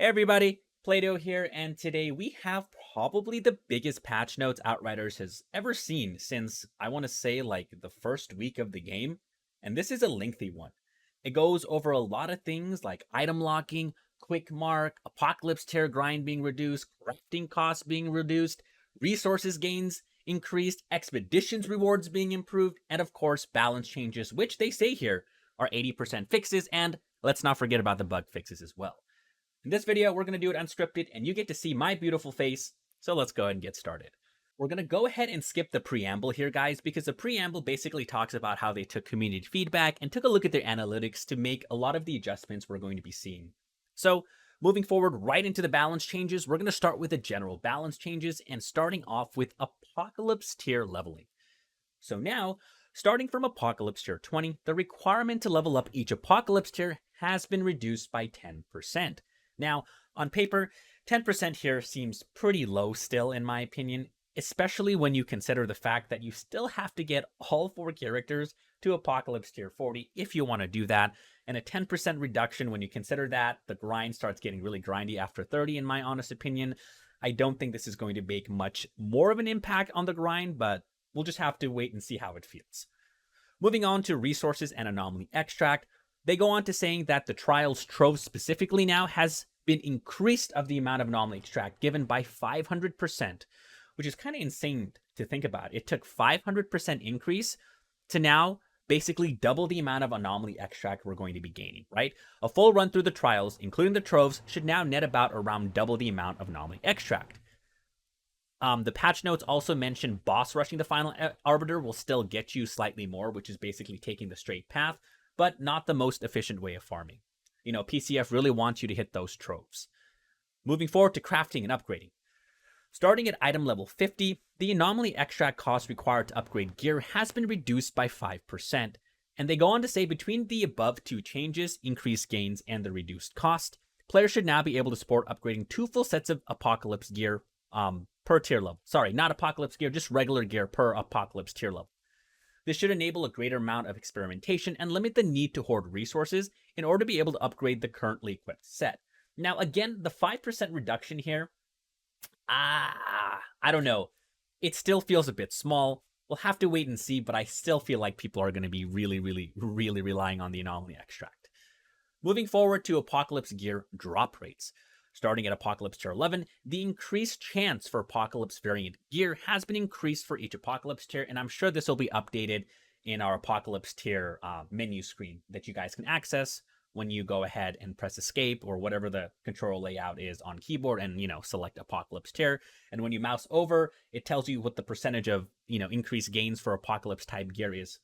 Hey everybody, PlayDoh here, and today we have probably the biggest patch notes Outriders has ever seen since, I want to say, like the first week of the game. And this is a lengthy one. It goes over a lot of things like item locking, quick mark, apocalypse tier grind being reduced, crafting costs being reduced, resources gains increased, expeditions rewards being improved, and of course balance changes, which they say here are 80% fixes, and let's not forget about the bug fixes as well. In this video, we're going to do it unscripted, and you get to see my beautiful face, so let's go ahead and get started. We're going to go ahead and skip the preamble here, guys, because the preamble basically talks about how they took community feedback and took a look at their analytics to make a lot of the adjustments we're going to be seeing. So, moving forward right into the balance changes, we're going to start with the general balance changes and starting off with Apocalypse tier leveling. So now, starting from Apocalypse tier 20, the requirement to level up each Apocalypse tier has been reduced by 10%. Now, on paper, 10% here seems pretty low still, in my opinion, especially when you consider the fact that you still have to get all 4 characters to Apocalypse tier 40 if you want to do that, and a 10% reduction when you consider that the grind starts getting really grindy after 30, in my honest opinion. I don't think this is going to make much more of an impact on the grind, but we'll just have to wait and see how it feels. Moving on to resources and anomaly extract, they go on to saying that the Trials Trove specifically now has been increased of the amount of anomaly extract given by 500%, which is kind of insane to think about. It took 500% increase to now basically double the amount of anomaly extract we're going to be gaining, right? A full run through the trials, including the troves, should now net about around double the amount of anomaly extract. The patch notes also mention boss rushing the final arbiter will still get you slightly more, which is basically taking the straight path, but not the most efficient way of farming. You know, PCF really wants you to hit those troves. Moving forward to crafting and upgrading. Starting at item level 50, the anomaly extract cost required to upgrade gear has been reduced by 5%, and they go on to say between the above 2 changes, increased gains and the reduced cost, players should now be able to support upgrading 2 full sets of Apocalypse gear per tier level. Sorry, not Apocalypse gear, just regular gear per Apocalypse tier level. This should enable a greater amount of experimentation and limit the need to hoard resources in order to be able to upgrade the currently equipped set. Now, again, the 5% reduction here, I don't know. It still feels a bit small. We'll have to wait and see, but I still feel like people are going to be really relying on the anomaly extract. Moving forward to Apocalypse gear drop rates. Starting at Apocalypse tier 11, the increased chance for Apocalypse variant gear has been increased for each Apocalypse tier, and I'm sure this will be updated in our Apocalypse tier menu screen that you guys can access when you go ahead and press escape or whatever the control layout is on keyboard and, select Apocalypse tier. And when you mouse over, it tells you what the percentage of, increased gains for Apocalypse type gear is.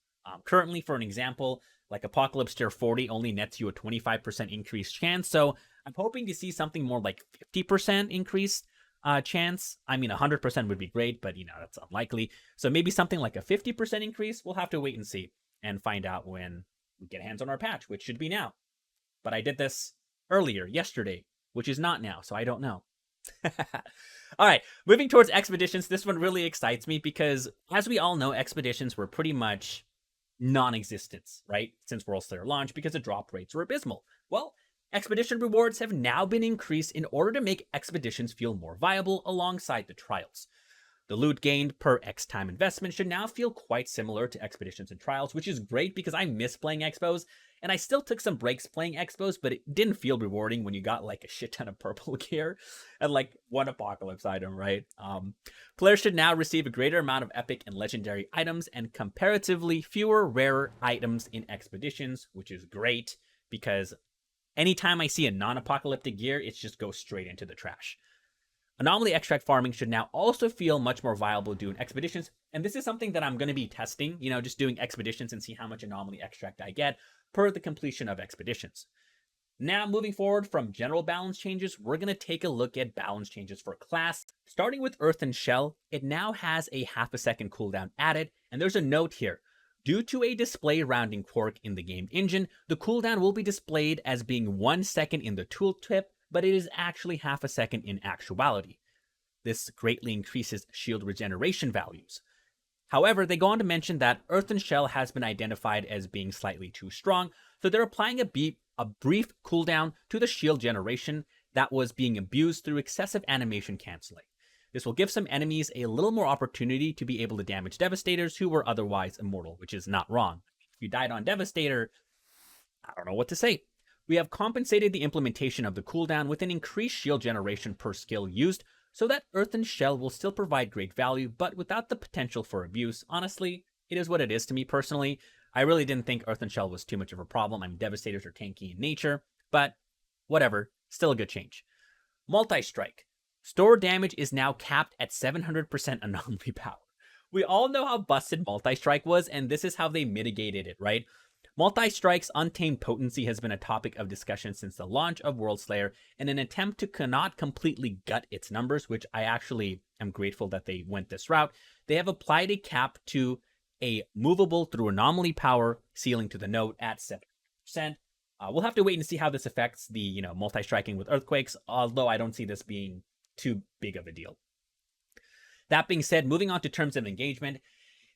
Currently, for an example, like Apocalypse tier 40 only nets you a 25% increased chance, so I'm hoping to see something more like 50% increased chance. I mean, 100% would be great, but, that's unlikely. So maybe something like a 50% increase. We'll have to wait and see and find out when we get hands on our patch, which should be now. But I did this earlier, yesterday, which is not now, so I don't know. All right, moving towards expeditions. This one really excites me because, as we all know, expeditions were pretty much non-existent, right, since Worldslayer launch because the drop rates were abysmal. Well, expedition rewards have now been increased in order to make expeditions feel more viable alongside the trials. The loot gained per X time investment should now feel quite similar to expeditions and trials, which is great because I miss playing expos, and I still took some breaks playing expos, but it didn't feel rewarding when you got like a shit ton of purple gear and like one apocalypse item, right? Players should now receive a greater amount of epic and legendary items and comparatively fewer rare items in expeditions, which is great because anytime I see a non-apocalyptic gear, it just goes straight into the trash. Anomaly extract farming should now also feel much more viable doing expeditions, and this is something that I'm going to be testing, just doing expeditions and see how much anomaly extract I get per the completion of expeditions. Now, moving forward from general balance changes, we're going to take a look at balance changes for class. Starting with Earth and Shell, it now has a half a second cooldown added, and there's a note here. Due to a display rounding quirk in the game engine, the cooldown will be displayed as being 1 second in the tooltip, but it is actually half a second in actuality. This greatly increases shield regeneration values. However, they go on to mention that Earth and Shell has been identified as being slightly too strong, so they're applying a brief cooldown to the shield generation, that was being abused through excessive animation canceling. This will give some enemies a little more opportunity to be able to damage Devastators who were otherwise immortal, which is not wrong. If you died on Devastator, I don't know what to say. We have compensated the implementation of the cooldown with an increased shield generation per skill used, so that Earthen Shell will still provide great value, but without the potential for abuse. Honestly, it is what it is to me personally. I really didn't think Earthen Shell was too much of a problem. I mean, Devastators are tanky in nature, but whatever, still a good change. Multi-Strike. Store damage is now capped at 700% anomaly power. We all know how busted Multi-Strike was, and this is how they mitigated it, right? Multi-Strike's untamed potency has been a topic of discussion since the launch of Worldslayer in an attempt to not completely gut its numbers, which I actually am grateful that they went this route. They have applied a cap to a movable through anomaly power ceiling to the node at 7%. We'll have to wait and see how this affects the multi-striking with earthquakes, although I don't see this being too big of a deal. That being said, moving on to terms of engagement.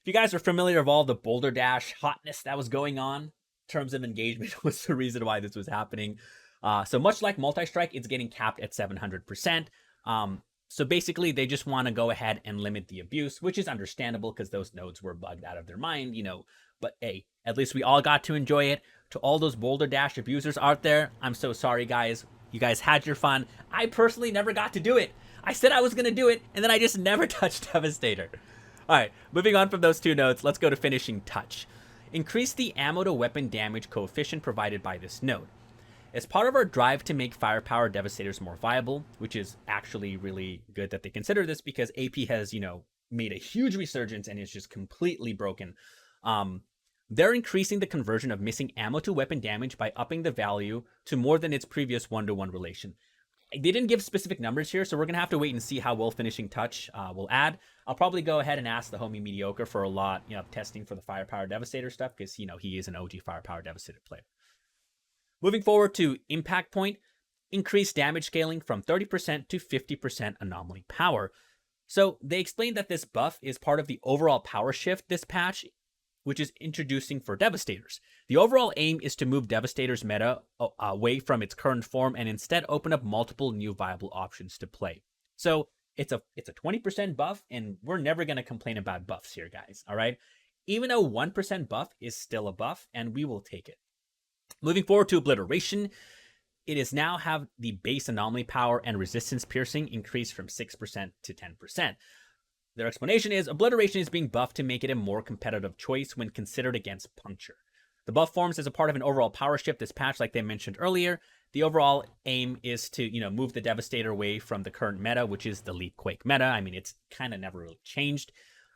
If you guys are familiar with all the Boulder Dash hotness that was going on, terms of engagement was the reason why this was happening. So much like multi-strike, it's getting capped at 700%. So basically, they just want to go ahead and limit the abuse, which is understandable because those nodes were bugged out of their mind, But hey, at least we all got to enjoy it. To all those Boulder Dash abusers out there, I'm so sorry, guys. You guys had your fun. I personally never got to do it. I said I was going to do it, and then I just never touched Devastator. All right, moving on from those two nodes, let's go to Finishing Touch. Increase the ammo to weapon damage coefficient provided by this node. As part of our drive to make firepower Devastators more viable, which is actually really good that they consider this because AP has, made a huge resurgence and is just completely broken. They're increasing the conversion of missing ammo to weapon damage by upping the value to more than its previous 1-to-1 relation. They didn't give specific numbers here, so we're going to have to wait and see how well Finishing Touch will add. I'll probably go ahead and ask the homie Mediocre for a lot, of testing for the Firepower Devastator stuff, because, he is an OG Firepower Devastator player. Moving forward to Impact Point, increase damage scaling from 30% to 50% anomaly power. So they explained that this buff is part of the overall power shift this patch, which is introducing for Devastators. The overall aim is to move Devastator's meta away from its current form and instead open up multiple new viable options to play. So it's a 20% buff, and we're never going to complain about buffs here, guys, all right? Even a 1% buff is still a buff, and we will take it. Moving forward to Obliteration, it is now have the base anomaly power and resistance piercing increased from 6% to 10%. Their explanation is Obliteration is being buffed to make it a more competitive choice when considered against Puncture. The buff forms as a part of an overall power shift this patch, like they mentioned earlier. The overall aim is to, move the Devastator away from the current meta, which is the Leap Quake meta. I mean, it's kind of never really changed.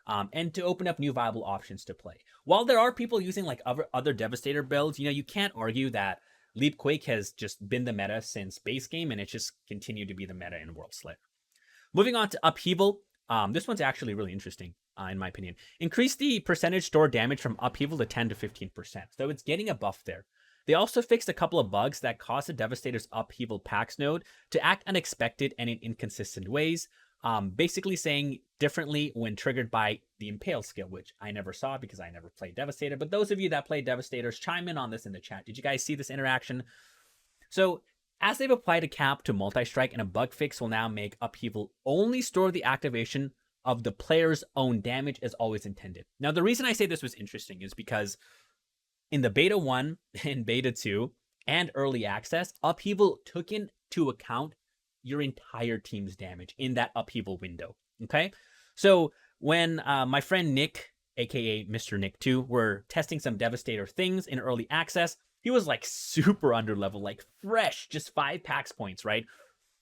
And to open up new viable options to play. While there are people using like other Devastator builds, you can't argue that Leap Quake has just been the meta since base game, and it's just continued to be the meta in Worldslayer. Moving on to Upheaval. This one's actually really interesting, in my opinion. Increase the percentage store damage from Upheaval to 10 to 15%. So it's getting a buff there. They also fixed a couple of bugs that caused the Devastator's Upheaval Pax node to act unexpected and in inconsistent ways. Basically saying differently when triggered by the Impale skill, which I never saw because I never played Devastator. But those of you that play Devastators, chime in on this in the chat. Did you guys see this interaction? So as they've applied a cap to multi-strike, and a bug fix will now make Upheaval only store the activation of the player's own damage as always intended. Now, the reason I say this was interesting is because in the Beta 1 and Beta 2 and Early Access, Upheaval took into account your entire team's damage in that Upheaval window, okay? So when my friend Nick, aka Mr. Nick 2, were testing some Devastator things in Early Access, he was like super under level, like fresh, just 5 Pax points, right?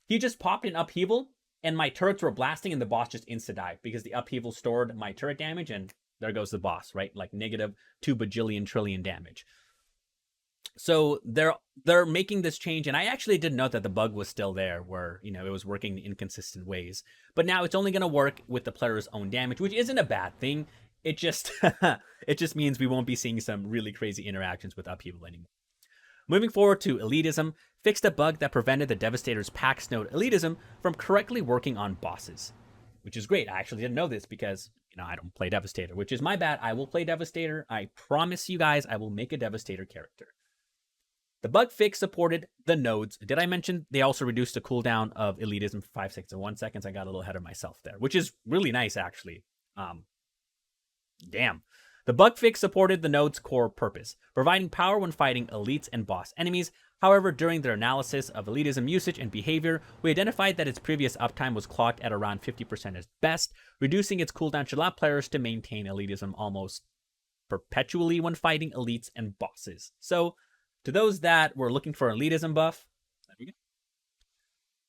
He just popped an Upheaval, and my turrets were blasting, and the boss just insta-died because the Upheaval stored my turret damage, and there goes the boss, right? Like negative 2 bajillion trillion damage. So they're making this change, and I actually didn't know that the bug was still there, where it was working in inconsistent ways. But now it's only going to work with the player's own damage, which isn't a bad thing. It just it just means we won't be seeing some really crazy interactions with Upheaval anymore. Moving forward to Elitism, fixed a bug that prevented the Devastator's Pax node Elitism from correctly working on bosses, which is great. I actually didn't know this because I don't play Devastator, which is my bad. I will play Devastator. I promise you guys I will make a Devastator character. The bug fix supported the nodes. Did I mention they also reduced the cooldown of elitism for 5 seconds and 1 second? I got a little ahead of myself there, which is really nice, actually. Damn. The bug fix supported the node's core purpose, providing power when fighting elites and boss enemies. However, during their analysis of elitism usage and behavior, we identified that its previous uptime was clocked at around 50% at best. Reducing its cooldown should allow players to maintain elitism almost perpetually when fighting elites and bosses. So, to those that were looking for elitism buff, there we go.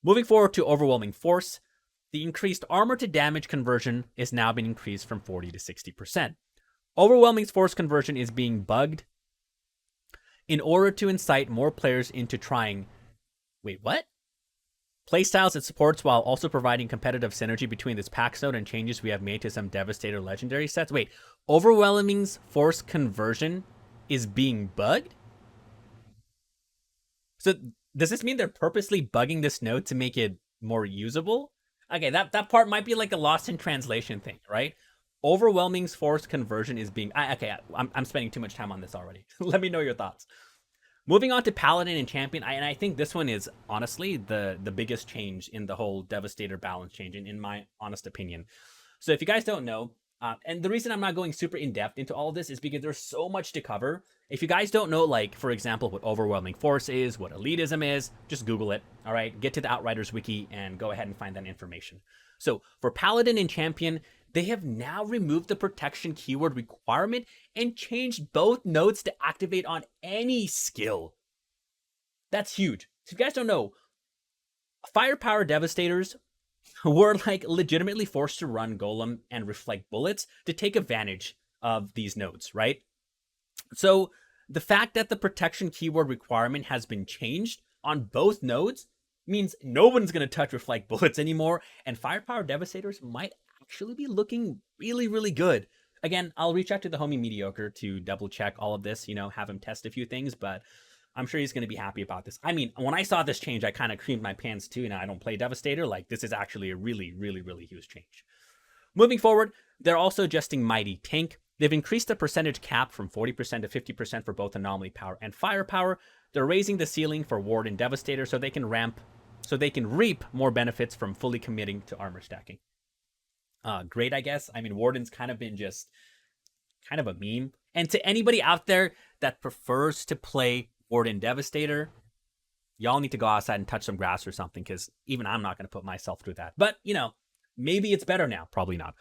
Moving forward to overwhelming force, the increased armor to damage conversion is now being increased from 40 to 60%. Overwhelming force conversion is being bugged in order to incite more players into trying... Wait, what? Playstyles it supports while also providing competitive synergy between this pack node and changes we have made to some Devastator legendary sets. Wait, overwhelming force conversion is being bugged? So does this mean they're purposely bugging this node to make it more usable? Okay, that part might be like a lost in translation thing, right? Overwhelming force conversion is being... Okay, I'm spending too much time on this already. Let me know your thoughts. Moving on to Paladin and Champion, and I think this one is honestly the biggest change in the whole Devastator balance change, in my honest opinion. So if you guys don't know, and the reason I'm not going super in-depth into all of this is because there's so much to cover. If you guys don't know, like, for example, what Overwhelming Force is, what Elitism is, just Google it, all right? Get to the Outriders wiki and go ahead and find that information. So for Paladin and Champion, they have now removed the protection keyword requirement and changed both nodes to activate on any skill. That's huge. So if you guys don't know, Firepower Devastators were like legitimately forced to run Golem and Reflect Bullets to take advantage of these nodes, right? So the fact that the protection keyword requirement has been changed on both nodes means no one's going to touch Reflect Bullets anymore, and Firepower Devastators might actually be looking really, really good. Again, I'll reach out to the homie Mediocre to double check all of this, have him test a few things, but I'm sure he's going to be happy about this. I mean, when I saw this change, I kind of creamed my pants too. Now I don't play Devastator. Like, this is actually a really, really, really huge change. Moving forward, they're also adjusting Mighty Tank. They've increased the percentage cap from 40% to 50% for both Anomaly Power and Firepower. They're raising the ceiling for Ward and Devastator so they can reap more benefits from fully committing to armor stacking. Great, I guess. I mean, Warden's kind of been just kind of a meme. And to anybody out there that prefers to play Warden Devastator, y'all need to go outside and touch some grass or something, because even I'm not going to put myself through that. But, maybe it's better now. Probably not.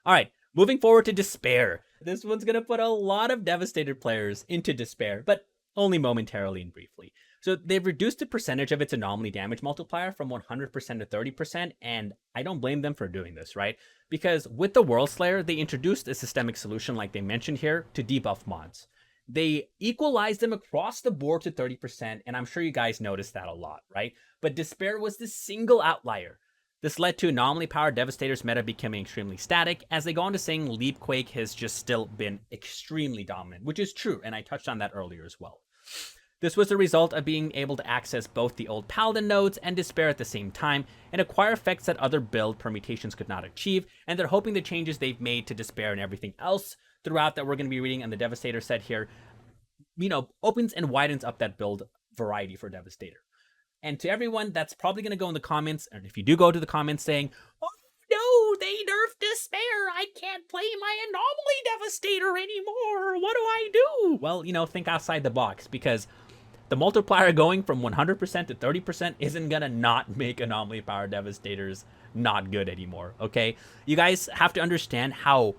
All right, moving forward to Despair. This one's going to put a lot of Devastator players into despair, but only momentarily and briefly. So they've reduced the percentage of its anomaly damage multiplier from 100% to 30%, and I don't blame them for doing this, right? Because with the Worldslayer, they introduced a systemic solution like they mentioned here to debuff mods. They equalized them across the board to 30%, and I'm sure you guys noticed that a lot, right? But Despair was the single outlier. This led to Anomaly Power Devastator's meta becoming extremely static, as they go on to saying Leapquake has just still been extremely dominant, which is true, and I touched on that earlier as well. This was the result of being able to access both the old Paladin nodes and Despair at the same time, and acquire effects that other build permutations could not achieve, and they're hoping the changes they've made to Despair and everything else throughout that we're going to be reading on the Devastator set here, opens and widens up that build variety for Devastator. And to everyone that's probably going to go in the comments, and if you do go to the comments saying, "Oh no, they nerfed Despair, I can't play my Anomaly Devastator anymore, what do I do?" Well, think outside the box, because the multiplier going from 100% to 30% isn't going to not make Anomaly Power Devastators not good anymore, okay? You guys have to understand how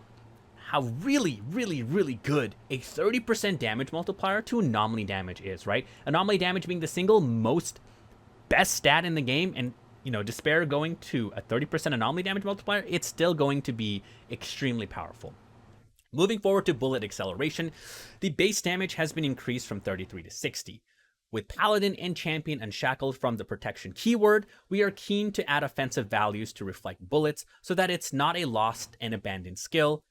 really, really, really good a 30% damage multiplier to anomaly damage is, right? Anomaly damage being the single most best stat in the game, and Despair going to a 30% anomaly damage multiplier, it's still going to be extremely powerful. Moving forward to bullet acceleration, the base damage has been increased from 33 to 60. With Paladin and Champion unshackled from the protection keyword, we are keen to add offensive values to reflect bullets so that it's not a lost and abandoned skill.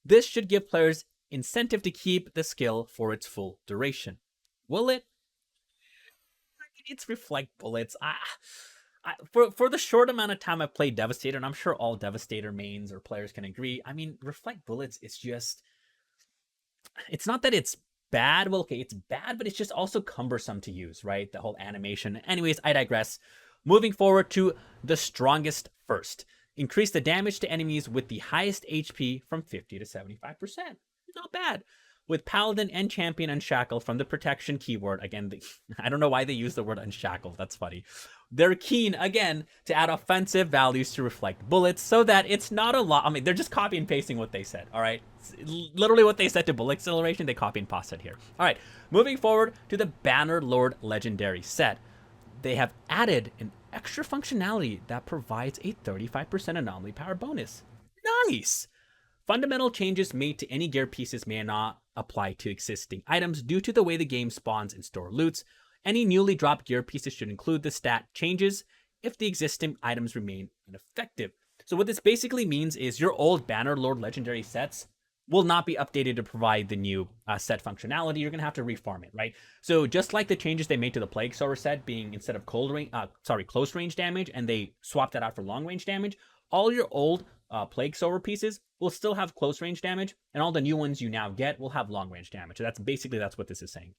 This should give players incentive to keep the skill for its full duration. Will it? It's reflect bullets. For the short amount of time I've played Devastator, and I'm sure all Devastator mains or players can agree, I mean, reflect bullets is just... It's not that it's bad. Well, okay, it's bad, but it's just also cumbersome to use, right? The whole animation. Anyways, I digress. Moving forward to the strongest first. Increase the damage to enemies with the highest HP from 50 to 75%. Not bad. With Paladin and Champion Unshackle from the protection keyword. Again, I don't know why they use the word Unshackle. That's funny. They're keen, again, to add offensive values to reflect bullets so that it's not a lot. I mean, they're just copy and pasting what they said, all right? It's literally what they said to bullet acceleration, they copy and paste it here. All right, moving forward to the Bannerlord Legendary set. They have added an extra functionality that provides a 35% anomaly power bonus. Nice! Fundamental changes made to any gear pieces may not apply to existing items due to the way the game spawns and store loots. Any newly dropped gear pieces should include the stat changes if the existing items remain ineffective. So what this basically means is your old Bannerlord Legendary sets will not be updated to provide the new set functionality. You're going to have to reform it, right? So just like the changes they made to the Plague Sower set being instead of close range damage, and they swapped that out for long range damage, all your old Plague Sower pieces will still have close range damage, and all the new ones you now get will have long range damage. So that's what this is saying.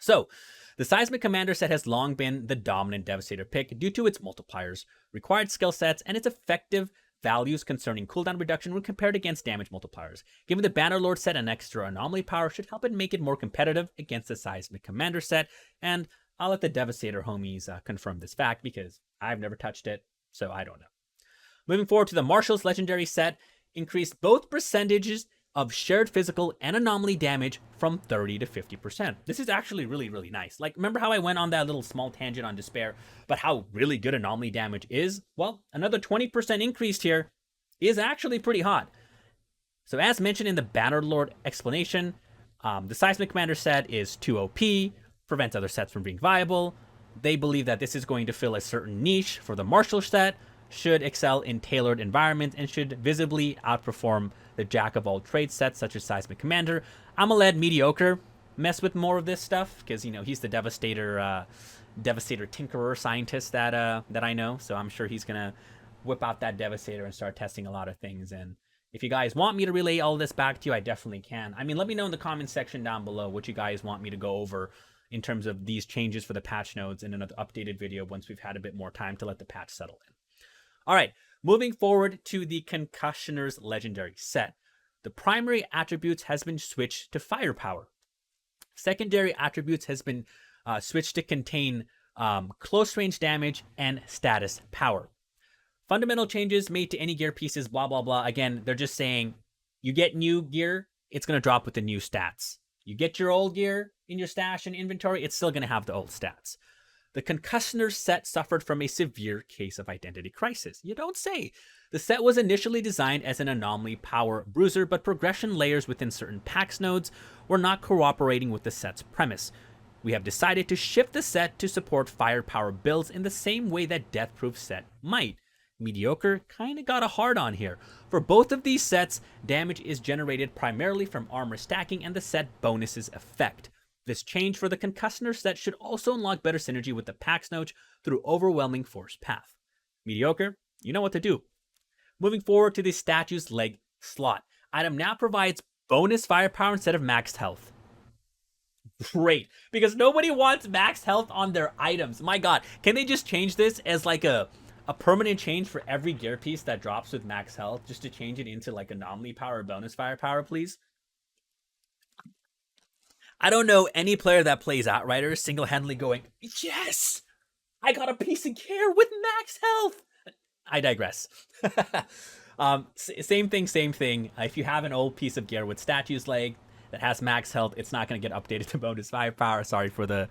So, the Seismic Commander set has long been the dominant Devastator pick due to its multipliers, required skill sets, and its effective values concerning cooldown reduction when compared against damage multipliers. Giving the Bannerlord set an extra anomaly power should help it make it more competitive against the Seismic Commander set, and I'll let the Devastator homies confirm this fact because I've never touched it, so I don't know. Moving forward to the Marshal's Legendary set, increased both percentages of shared physical and anomaly damage from 30 to 50%. This is actually really, really nice. Like, remember how I went on that little small tangent on Despair, but how really good anomaly damage is? Well, another 20% increase here is actually pretty hot. So as mentioned in the Bannerlord explanation, the Seismic Commander set is too OP, prevents other sets from being viable. They believe that this is going to fill a certain niche for the Marshal set, should excel in tailored environments, and should visibly outperform the Jack of all trades sets such as Seismic Commander. I'm gonna let Mediocre mess with more of this stuff because, you know, he's the Devastator tinkerer scientist that I know, so I'm sure he's gonna whip out that Devastator and start testing a lot of things. And if you guys want me to relay all this back to you, I definitely can. I mean, let me know in the comments section down below what you guys want me to go over in terms of these changes for the patch notes in another updated video once we've had a bit more time to let the patch settle in. All right, moving forward to the Concussioner's Legendary set. The primary attributes has been switched to firepower. Secondary attributes has been switched to contain close range damage and status power. Fundamental changes made to any gear pieces, blah, blah, blah. Again, they're just saying you get new gear, it's going to drop with the new stats. You get your old gear in your stash and inventory, it's still going to have the old stats. The Concussioner set suffered from a severe case of identity crisis. You don't say. The set was initially designed as an anomaly power bruiser, but progression layers within certain PAX nodes were not cooperating with the set's premise. We have decided to shift the set to support firepower builds in the same way that Deathproof set might. Mediocre kinda got a hard on here. For both of these sets, damage is generated primarily from armor stacking and the set bonuses effect. This change for the Concussioner set should also unlock better synergy with the PAX node through overwhelming force path. Mediocre, you know what to do. Moving forward to the Statue's Leg slot. Item now provides bonus firepower instead of maxed health. Great, because nobody wants max health on their items. My god, can they just change this as like a permanent change for every gear piece that drops with max health, just to change it into like anomaly power or bonus firepower, please? I don't know any player that plays Outriders single-handedly going, yes, I got a piece of gear with max health. I digress. Same thing. If you have an old piece of gear with Statue's Leg that has max health, it's not going to get updated to bonus firepower. Sorry for the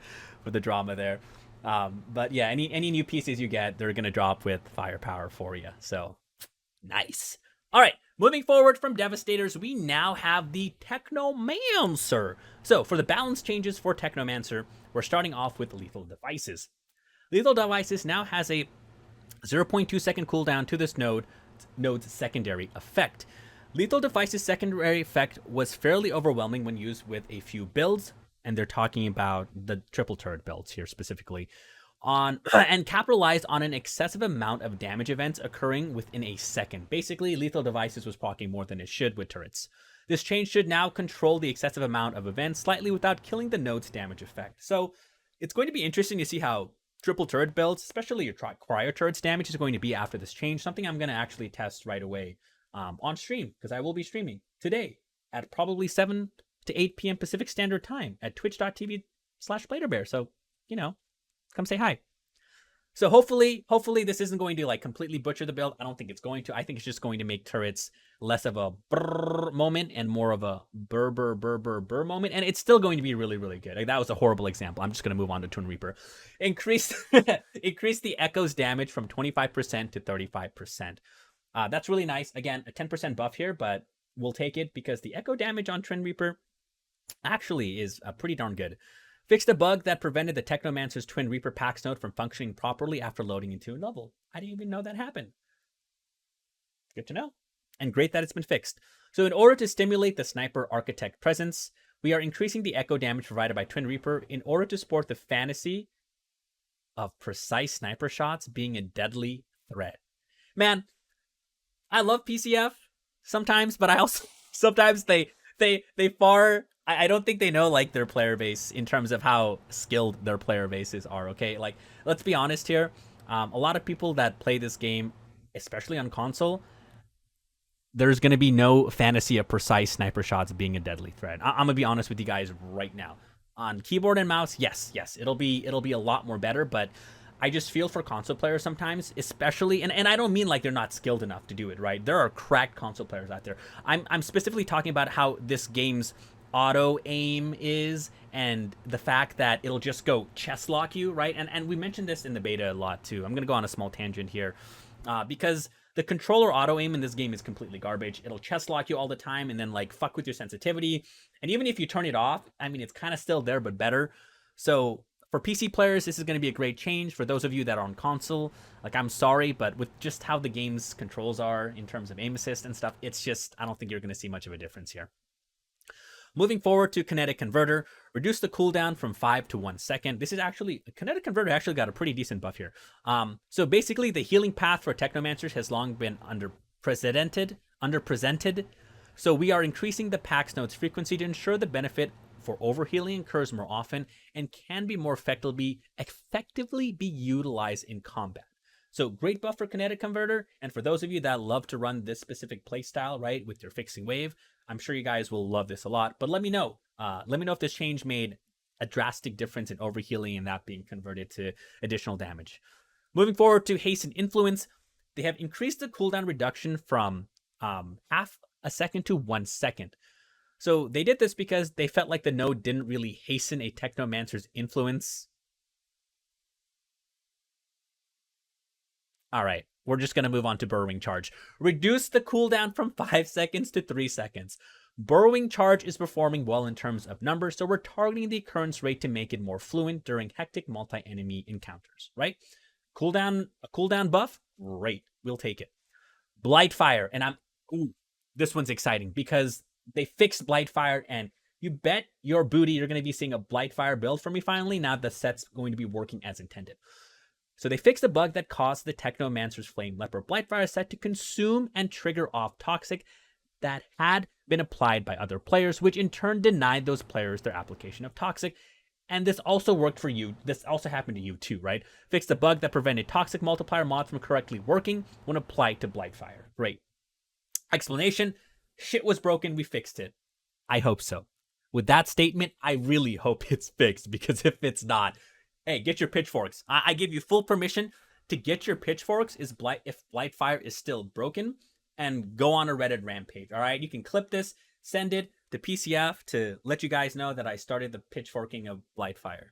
drama there. But yeah, any new pieces you get, they're going to drop with firepower for you. So nice. All right, moving forward from Devastators, we now have the Technomancer. So for the balance changes for Technomancer, we're starting off with Lethal Devices. Lethal Devices now has a 0.2 second cooldown to this node's secondary effect. Lethal Devices' secondary effect was fairly overwhelming when used with a few builds, and they're talking about the triple turret builds here specifically, and capitalized on an excessive amount of damage events occurring within a second. Basically, Lethal Devices was proccing more than it should with turrets. This change should now control the excessive amount of events slightly without killing the node's damage effect. So it's going to be interesting to see how triple turret builds, especially your cryo turret's damage, is going to be after this change. Something I'm going to actually test right away on stream, because I will be streaming today at probably 7 to 8 p.m. Pacific Standard Time at twitch.tv/PlayDoh. So, come say hi. So hopefully this isn't going to like completely butcher the build. I don't think it's going to. I think it's just going to make turrets less of a brrr moment and more of a burr moment. And it's still going to be really, really good. Like, that was a horrible example. I'm just going to move on to Twin Reaper. Increase the echo's damage from 25% to 35%. That's really nice. Again, a 10% buff here, but we'll take it because the echo damage on Twin Reaper actually is pretty darn good. Fixed a bug that prevented the Technomancer's Twin Reaper Pax node from functioning properly after loading into a level. I didn't even know that happened. Good to know. And great that it's been fixed. So in order to stimulate the Sniper Architect presence, we are increasing the echo damage provided by Twin Reaper in order to support the fantasy of precise sniper shots being a deadly threat. Man, I love PCF sometimes, but I also sometimes they far... I don't think they know like their player base in terms of how skilled their player bases are, okay? Like, let's be honest here. A lot of people that play this game, especially on console, there's going to be no fantasy of precise sniper shots being a deadly threat. I'm going to be honest with you guys right now. On keyboard and mouse, yes, it'll be a lot more better, but I just feel for console players sometimes, especially, and I don't mean like they're not skilled enough to do it, right? There are cracked console players out there. I'm specifically talking about how this game's auto aim is, and the fact that it'll just go chest lock you, right? And we mentioned this in the beta a lot too. I'm gonna go on a small tangent here, because the controller auto aim in this game is completely garbage. It'll chest lock you all the time and then like fuck with your sensitivity. And even if you turn it off, I mean, it's kind of still there but better. So for PC players, this is going to be a great change. For those of you that are on console, like, I'm sorry, but with just how the game's controls are in terms of aim assist and stuff, it's just, I don't think you're going to see much of a difference here. Moving forward to Kinetic Converter, reduce the cooldown from 5 to 1 second. This is actually, Kinetic Converter actually got a pretty decent buff here. So basically, the healing path for Technomancers has long been underrepresented. So we are increasing the Pax node's frequency to ensure the benefit for overhealing occurs more often and can be more effectively be utilized in combat. So great buff for Kinetic Converter, and for those of you that love to run this specific playstyle, right, with your fixing wave, I'm sure you guys will love this a lot. But let me know. Let me know if this change made a drastic difference in overhealing and that being converted to additional damage. Moving forward to Hasten Influence, they have increased the cooldown reduction from half a second to 1 second. So they did this because they felt like the node didn't really hasten a Technomancer's influence. All right, we're just going to move on to Burrowing Charge. Reduce the cooldown from 5 seconds to 3 seconds. Burrowing Charge is performing well in terms of numbers, so we're targeting the occurrence rate to make it more fluent during hectic multi-enemy encounters, right? A cooldown buff? Great, we'll take it. Blightfire, and this one's exciting because they fixed Blightfire, and you bet your booty you're going to be seeing a Blightfire build from me finally, now the set's going to be working as intended. So they fixed a bug that caused the Technomancer's Flame Leopard Blightfire set to consume and trigger off Toxic that had been applied by other players, which in turn denied those players their application of Toxic. And this also worked for you. This also happened to you too, right? Fixed a bug that prevented Toxic Multiplier mod from correctly working when applied to Blightfire. Great. Explanation: shit was broken, we fixed it. I hope so. With that statement, I really hope it's fixed, because if it's not, hey, get your pitchforks. I give you full permission to get your pitchforks if Blightfire is still broken, and go on a Reddit rampage, all right? You can clip this, send it to PCF to let you guys know that I started the pitchforking of Blightfire.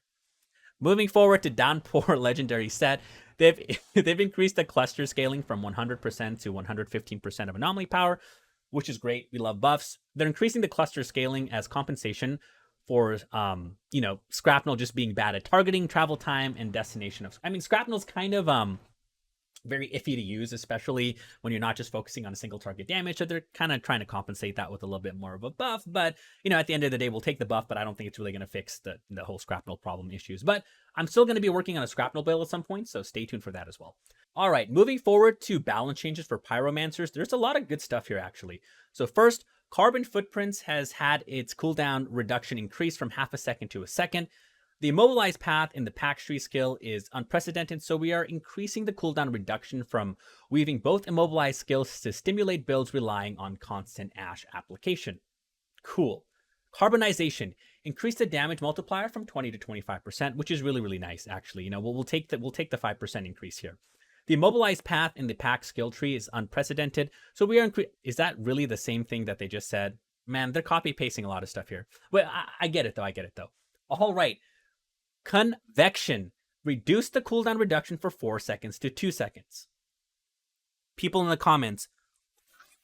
Moving forward to Downpour Legendary Set, they've increased the cluster scaling from 100% to 115% of anomaly power, which is great. We love buffs. They're increasing the cluster scaling as compensation for, Scrapnel just being bad at targeting, travel time, and destination of... I mean, Scrapnel's kind of very iffy to use, especially when you're not just focusing on a single target damage. So they're kind of trying to compensate that with a little bit more of a buff. But, at the end of the day, we'll take the buff, but I don't think it's really going to fix the whole Scrapnel problem issues. But I'm still going to be working on a Scrapnel build at some point, so stay tuned for that as well. All right, moving forward to balance changes for Pyromancers. There's a lot of good stuff here, actually. So first, Carbon Footprints has had its cooldown reduction increased from half a second to a second. The immobilized path in the pack tree skill is unprecedented, so we are increasing the cooldown reduction from weaving both immobilized skills to stimulate builds relying on constant Ash application. Cool. Carbonization. Increase the damage multiplier from 20 to 25%, which is really, really nice, actually. You know, we'll take the 5% increase here. The immobilized path in the pack skill tree is unprecedented, so we are is that really the same thing that they just said? Man, they're copy-pasting a lot of stuff here. Well, I get it, though. All right. Convection. Reduce the cooldown reduction for 4 seconds to 2 seconds. People in the comments,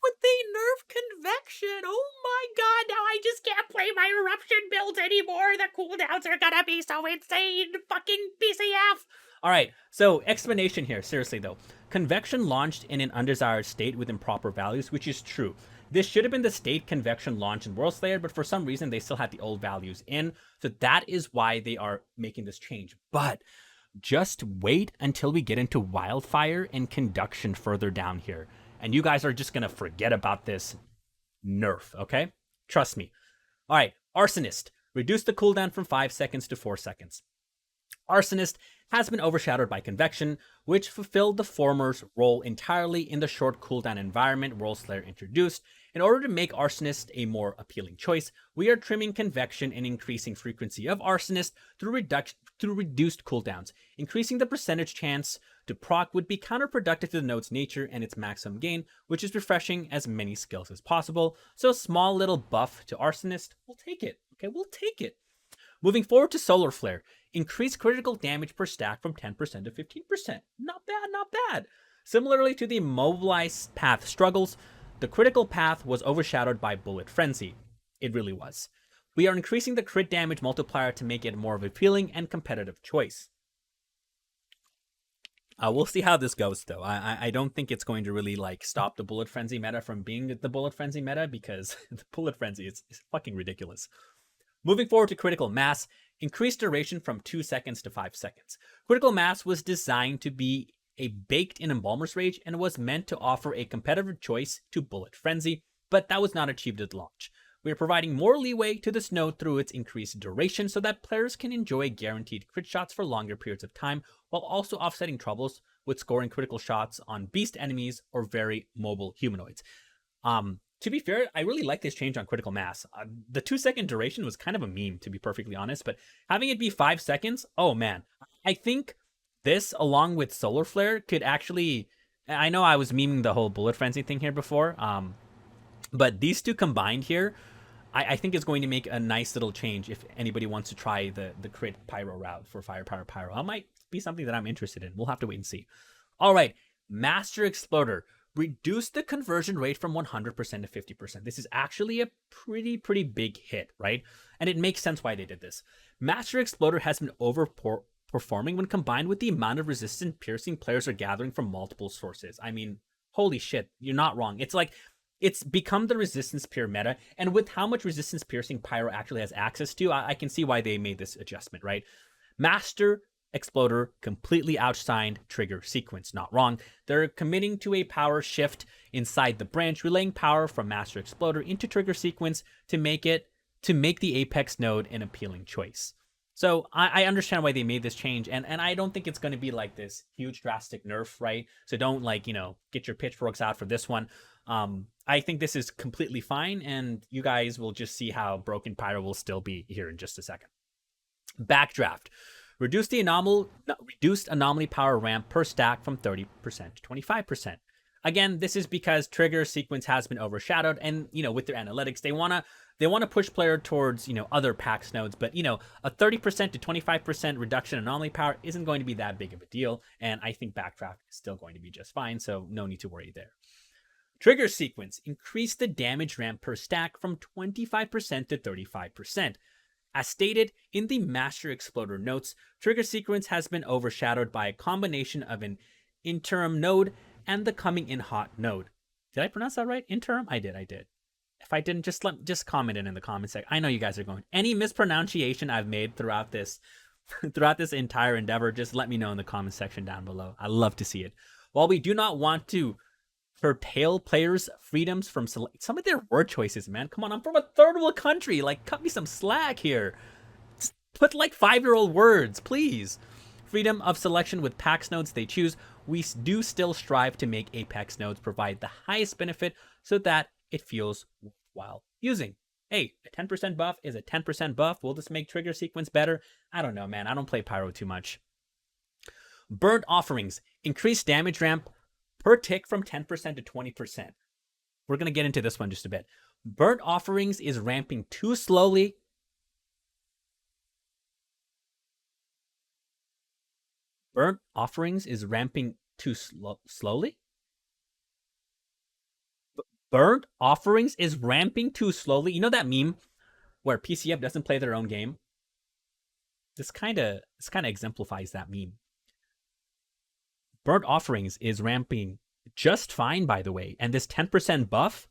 would they nerf convection? Oh my god, now I just can't play my eruption builds anymore. The cooldowns are gonna be so insane. Fucking BCF. Alright, so explanation here, seriously though. Convection launched in an undesired state with improper values, which is true. This should have been the state convection launched in Worldslayer, but for some reason they still had the old values in, so that is why they are making this change. But just wait until we get into Wildfire and Conduction further down here, and you guys are just gonna forget about this nerf, okay? Trust me. Alright, Arsonist. Reduce the cooldown from 5 seconds to 4 seconds. Arsonist has been overshadowed by Convection, which fulfilled the former's role entirely in the short cooldown environment Worldslayer introduced. In order to make Arsonist a more appealing choice, we are trimming Convection and increasing frequency of Arsonist through reduced cooldowns. Increasing the percentage chance to proc would be counterproductive to the node's nature and its maximum gain, which is refreshing as many skills as possible. So a small little buff to Arsonist, we'll take it. Okay, we'll take it. Moving forward to Solar Flare. Increase critical damage per stack from 10% to 15%. Not bad, not bad. Similarly to the immobilized path struggles, the critical path was overshadowed by Bullet Frenzy. It really was. We are increasing the crit damage multiplier to make it more of a appealing and competitive choice. We'll see how this goes, though. I don't think it's going to really stop the Bullet Frenzy meta from being the Bullet Frenzy meta, because the Bullet Frenzy is fucking ridiculous. Moving forward to Critical Mass, increased duration from 2 seconds to 5 seconds. Critical Mass was designed to be a baked-in Embalmer's Rage and was meant to offer a competitive choice to Bullet Frenzy, but that was not achieved at launch. We are providing more leeway to this node through its increased duration so that players can enjoy guaranteed crit shots for longer periods of time, while also offsetting troubles with scoring critical shots on beast enemies or very mobile humanoids. To be fair, I really like this change on Critical Mass. The 2 second duration was kind of a meme, to be perfectly honest, but having it be 5 seconds, oh man. I think this, along with Solar Flare, could actually... I know I was memeing the whole Bullet Frenzy thing here before, but these two combined here, I think is going to make a nice little change if anybody wants to try the crit Pyro route for Fire, Pyro. It might be something that I'm interested in. We'll have to wait and see. All right, Master Exploder. Reduce the conversion rate from 100% to 50%. This is actually a pretty big hit, right? And it makes sense why they did this. Master Exploder has been overperforming when combined with the amount of resistance piercing players are gathering from multiple sources. I mean, holy shit, you're not wrong. It's become the resistance peer meta, and with how much resistance piercing Pyro actually has access to, I can see why they made this adjustment, right? Master Exploder completely outshined Trigger Sequence, not wrong. They're committing to a power shift inside the branch, relaying power from Master Exploder into Trigger Sequence to make the Apex node an appealing choice. So I understand why they made this change, and I don't think it's going to be like this huge drastic nerf, right? So don't get your pitchforks out for this one. I think this is completely fine, and you guys will just see how broken Pyro will still be here in just a second. Backdraft. Reduced anomaly power ramp per stack from 30% to 25%. Again, this is because Trigger Sequence has been overshadowed, and with their analytics, they wanna push player towards other packs nodes, but a 30% to 25% reduction in anomaly power isn't going to be that big of a deal, and I think Backdraft is still going to be just fine, so no need to worry there. Trigger Sequence increased the damage ramp per stack from 25% to 35%. As stated in the Master Exploder notes, Trigger Sequence has been overshadowed by a combination of an interim node and the coming in hot node. Did I pronounce that right? Interim? I did. If I didn't, just comment it in the comment section. I know you guys are going. Any mispronunciation I've made throughout this entire endeavor, just let me know in the comment section down below. I love to see it. While we do not want to curtail players' freedoms from some of their word choices, man. Come on, I'm from a third world country. Like, cut me some slack here. Just put like 5-year-old words, please. Freedom of selection with PAX nodes they choose. We do still strive to make Apex nodes provide the highest benefit so that it feels worthwhile using. Hey, a 10% buff is a 10% buff. Will this make trigger sequence better? I don't know, man. I don't play Pyro too much. Burnt offerings. Increase damage ramp per tick from 10% to 20%. We're going to get into this one just a bit. Burnt offerings is ramping too slowly. Burnt offerings is ramping too slowly? Burnt offerings is ramping too slowly. You know that meme where PCF doesn't play their own game? This kind of exemplifies that meme. Burnt offerings is ramping just fine, by the way. And this 10% buff,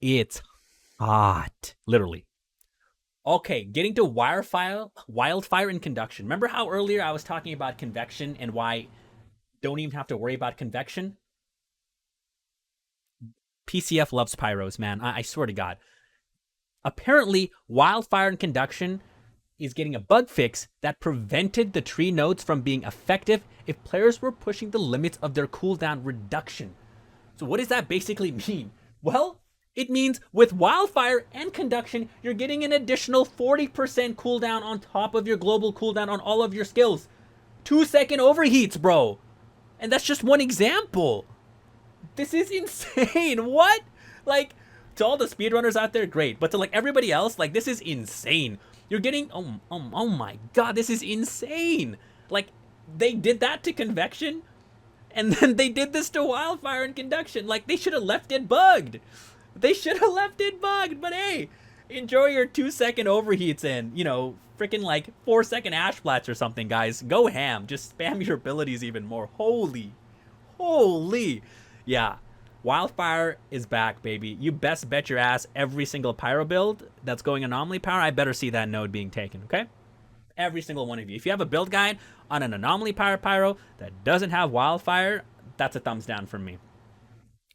it's hot. Literally. Okay, getting to wildfire and conduction. Remember how earlier I was talking about convection and why don't even have to worry about convection? PCF loves pyros, man. I swear to God. Apparently, wildfire and conduction is getting a bug fix that prevented the tree nodes from being effective if players were pushing the limits of their cooldown reduction. So what does that basically mean? Well, it means with wildfire and conduction, you're getting an additional 40% cooldown on top of your global cooldown on all of your skills. 2-second overheats, bro. And that's just one example. This is insane. What? Like, to all the speedrunners out there, great. But to like everybody else, like, this is insane. You're getting, oh my God, this is insane. Like, they did that to convection, and then they did this to wildfire and conduction. Like, they should have left it bugged. They should have left it bugged, but hey, enjoy your 2-second overheats and, you know, freaking like 4-second ash flats or something, guys. Go ham. Just spam your abilities even more. Holy. Yeah, wildfire is back, baby. You best bet your ass every single pyro build that's going anomaly power, I better see that node being taken, okay? Every single one of you. If you have a build guide on an anomaly power pyro that doesn't have wildfire, that's a thumbs down from me.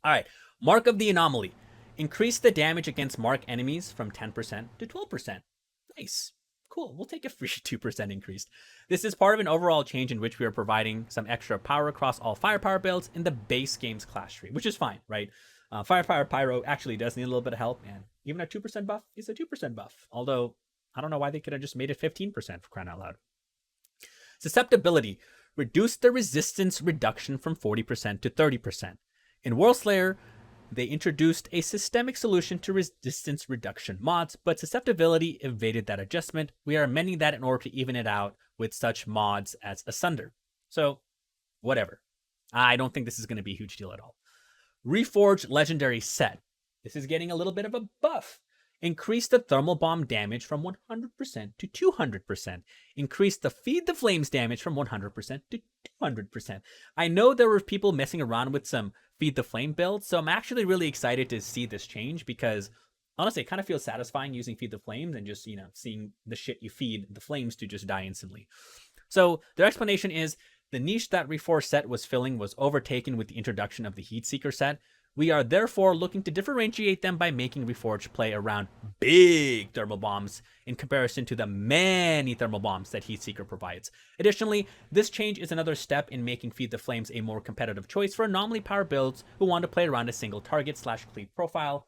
All right, mark of the anomaly. Increase the damage against mark enemies from 10% to 12%. Nice. Cool. We'll take a free 2% increase. This is part of an overall change in which we are providing some extra power across all firepower builds in the base game's class tree, which is fine, right? Firepower Pyro actually does need a little bit of help, and even a 2% buff is a 2% buff. Although, I don't know why they could have just made it 15% for crying out loud. Susceptibility. Reduce the resistance reduction from 40% to 30%. In Worldslayer, they introduced a systemic solution to resistance reduction mods, but susceptibility evaded that adjustment. We are amending that in order to even it out with such mods as Asunder. So, whatever. I don't think this is going to be a huge deal at all. Reforged Legendary Set. This is getting a little bit of a buff. Increase the thermal bomb damage from 100% to 200%. Increase the Feed the Flames damage from 100% to 200%. I know there were people messing around with some Feed the Flame builds, so I'm actually really excited to see this change because honestly, it kind of feels satisfying using Feed the Flames and just, you know, seeing the shit you feed the flames to just die instantly. So their explanation is the niche that Reforged set was filling was overtaken with the introduction of the Heatseeker set. We are therefore looking to differentiate them by making Reforged play around big thermal bombs in comparison to the many thermal bombs that Heatseeker provides. Additionally, this change is another step in making Feed the Flames a more competitive choice for anomaly power builds who want to play around a single target / cleave profile.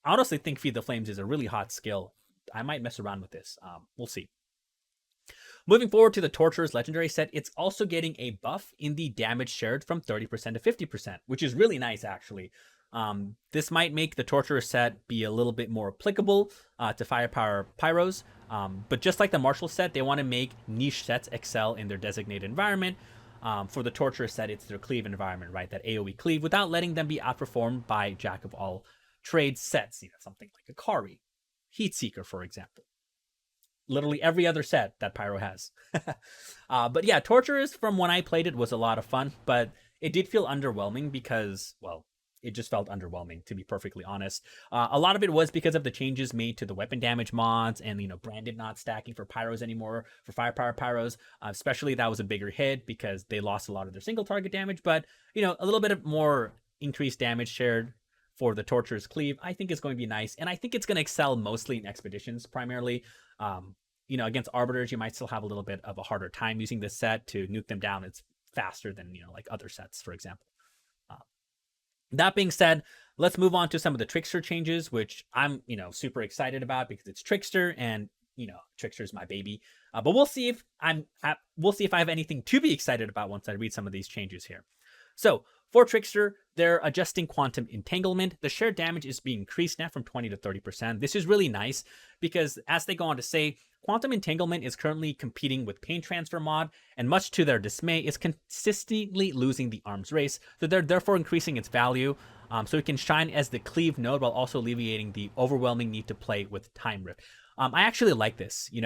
I honestly think Feed the Flames is a really hot skill. I might mess around with this. We'll see. Moving forward to the Torturer's Legendary set, it's also getting a buff in the damage shared from 30% to 50%, which is really nice actually. This might make the Torturer set be a little bit more applicable to Firepower Pyros, but just like the Martial set, they want to make niche sets excel in their designated environment. For the Torturer set, it's their cleave environment, right? That AoE cleave, without letting them be outperformed by Jack of all trades sets, you know, something like Akari, Heatseeker, for example. Literally every other set that Pyro has. But yeah, Torturers, from when I played it, was a lot of fun, but it did feel underwhelming because, well, it just felt underwhelming, to be perfectly honest. A lot of it was because of the changes made to the weapon damage mods and, branded not stacking for pyros anymore, for firepower pyros. Especially that was a bigger hit because they lost a lot of their single target damage. But, a little bit of more increased damage shared for the Torturer's Cleave, I think is going to be nice. And I think it's going to excel mostly in expeditions, primarily. Against Arbiters, you might still have a little bit of a harder time using this set to nuke them down. It's faster than, like other sets, for example. That being said, let's move on to some of the Trickster changes, which I'm, super excited about because it's Trickster and, Trickster's my baby. But we'll see if I have anything to be excited about once I read some of these changes here. So for Trickster, they're adjusting quantum entanglement. The shared damage is being increased now from 20 to 30%. This is really nice because, as they go on to say, quantum entanglement is currently competing with Pain Transfer mod, and much to their dismay, is consistently losing the arms race. So they're therefore increasing its value, so it can shine as the cleave node while also alleviating the overwhelming need to play with Time Rip. I actually like this. I